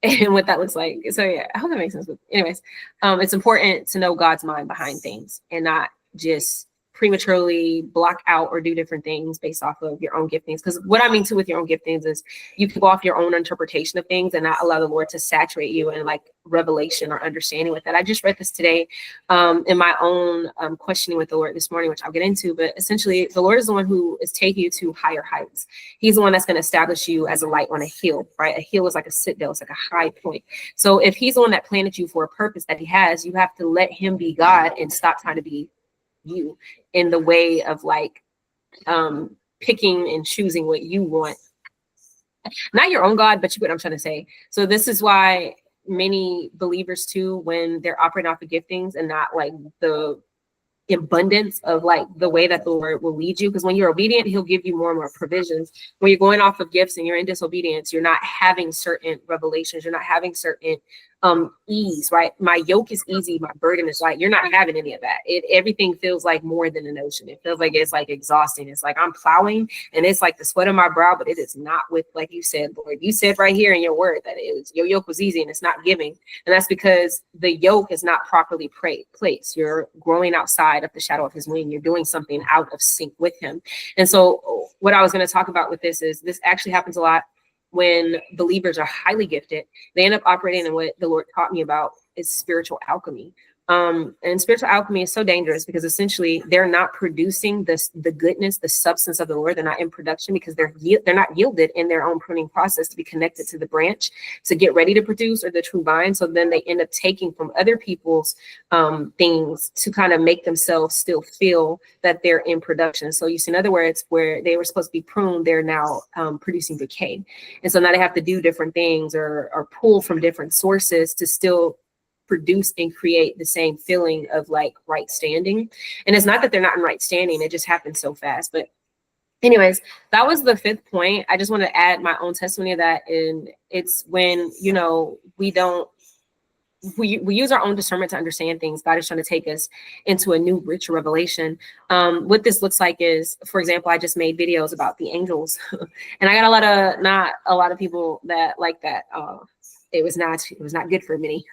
And what that looks like. So yeah, I hope that makes sense. But anyways, it's important to know God's mind behind things and not just prematurely block out or do different things based off of your own giftings. Because what I mean too with your own giftings is you can go off your own interpretation of things and not allow the Lord to saturate you in like revelation or understanding with that. I just read this today in my own questioning with the Lord this morning, which I'll get into. But essentially, the Lord is the one who is taking you to higher heights. He's the one that's going to establish you as a light on a hill, right? A hill is like a citadel. It's like a high point. So if he's the one that planted you for a purpose that he has, you have to let him be God and stop trying to be you in the way of like picking and choosing what you want. Not your own God, but you get what I'm trying to say. So this is why many believers too, when they're operating off of giftings and not like the abundance of like the way that the Lord will lead you, because when you're obedient, he'll give you more and more provisions. When you're going off of gifts and you're in disobedience, you're not having certain revelations, you're not having certain ease, right? My yoke is easy, my burden is light. You're not having any of that. Everything feels like more than an ocean. It feels like it's like exhausting. It's like I'm plowing and it's like the sweat on my brow, but it is not with, like you said, Lord, you said right here in your word that your yoke was easy and it's not giving. And that's because the yoke is not properly placed. You're growing outside of the shadow of his wing. You're doing something out of sync with him. And so what I was going to talk about with this is this actually happens a lot when believers are highly gifted. They end up operating in what the Lord taught me about is spiritual alchemy. And spiritual alchemy is so dangerous because essentially they're not producing the goodness, the substance of the Lord. They're not in production because they're not yielded in their own pruning process to be connected to the branch to get ready to produce, or the true vine. So then they end up taking from other people's things to kind of make themselves still feel that they're in production. So you see, in other words, where they were supposed to be pruned, they're now producing decay. And so now they have to do different things or pull from different sources to still produce and create the same feeling of like right standing. And it's not that they're not in right standing, it just happens so fast. But anyways, that was the fifth point. I just want to add my own testimony of that. And it's when, you know, we use our own discernment to understand things. God is trying to take us into a new, rich revelation. What this looks like is, for example, I just made videos about the angels and I got not a lot of people that like that. It was not good for many.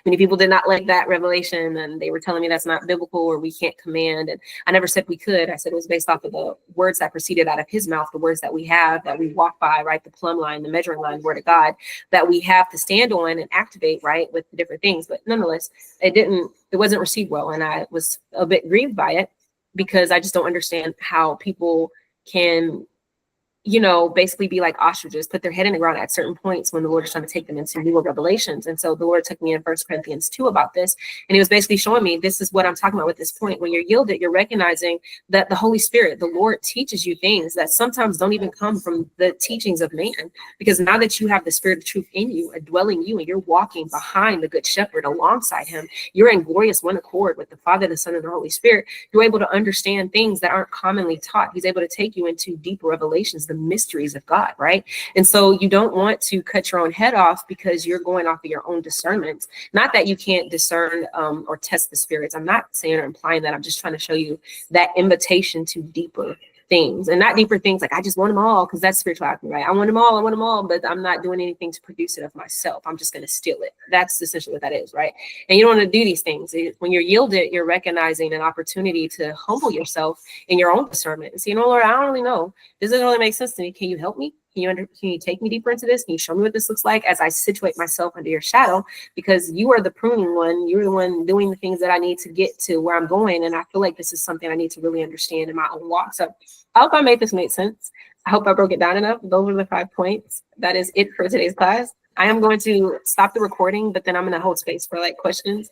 Many people did not like that revelation, and they were telling me that's not biblical or we can't command. And I never said we could. I said it was based off of the words that proceeded out of his mouth, the words that we have, that we walk by, right? The plumb line, the measuring line, word of God, that we have to stand on and activate, right? With the different things. But nonetheless, it wasn't received well. And I was a bit grieved by it because I just don't understand how people can, you know, basically be like ostriches, put their head in the ground at certain points when the Lord is trying to take them into newer revelations. And so the Lord took me in 1 Corinthians 2 about this. And he was basically showing me, this is what I'm talking about with this point. When you're yielded, you're recognizing that the Holy Spirit, the Lord, teaches you things that sometimes don't even come from the teachings of man. Because now that you have the Spirit of truth in you, indwelling you, and you're walking behind the Good Shepherd alongside him, you're in glorious one accord with the Father, the Son, and the Holy Spirit. You're able to understand things that aren't commonly taught. He's able to take you into deeper revelations, the mysteries of God, right? And so you don't want to cut your own head off because you're going off of your own discernment. Not that you can't discern or test the spirits. I'm not saying or implying that. I'm just trying to show you that invitation to deeper things, and not deeper things like I just want them all, because that's spiritual alchemy, right? I want them all, but I'm not doing anything to produce it of myself. I'm just going to steal it. That's essentially what that is, right? And you don't want to do these things. When you're yielded, you're recognizing an opportunity to humble yourself in your own discernment and say, you know, Lord, I don't really know. This doesn't really make sense to me. Can you help me? Can you take me deeper into this? Can you show me what this looks like as I situate myself under your shadow? Because you are the pruning one. You're the one doing the things that I need to get to where I'm going. And I feel like this is something I need to really understand in my own walk. So I hope I made this make sense. I hope I broke it down enough. Those were the 5 points. That is it for today's class. I am going to stop the recording, but then I'm going to hold space for like questions.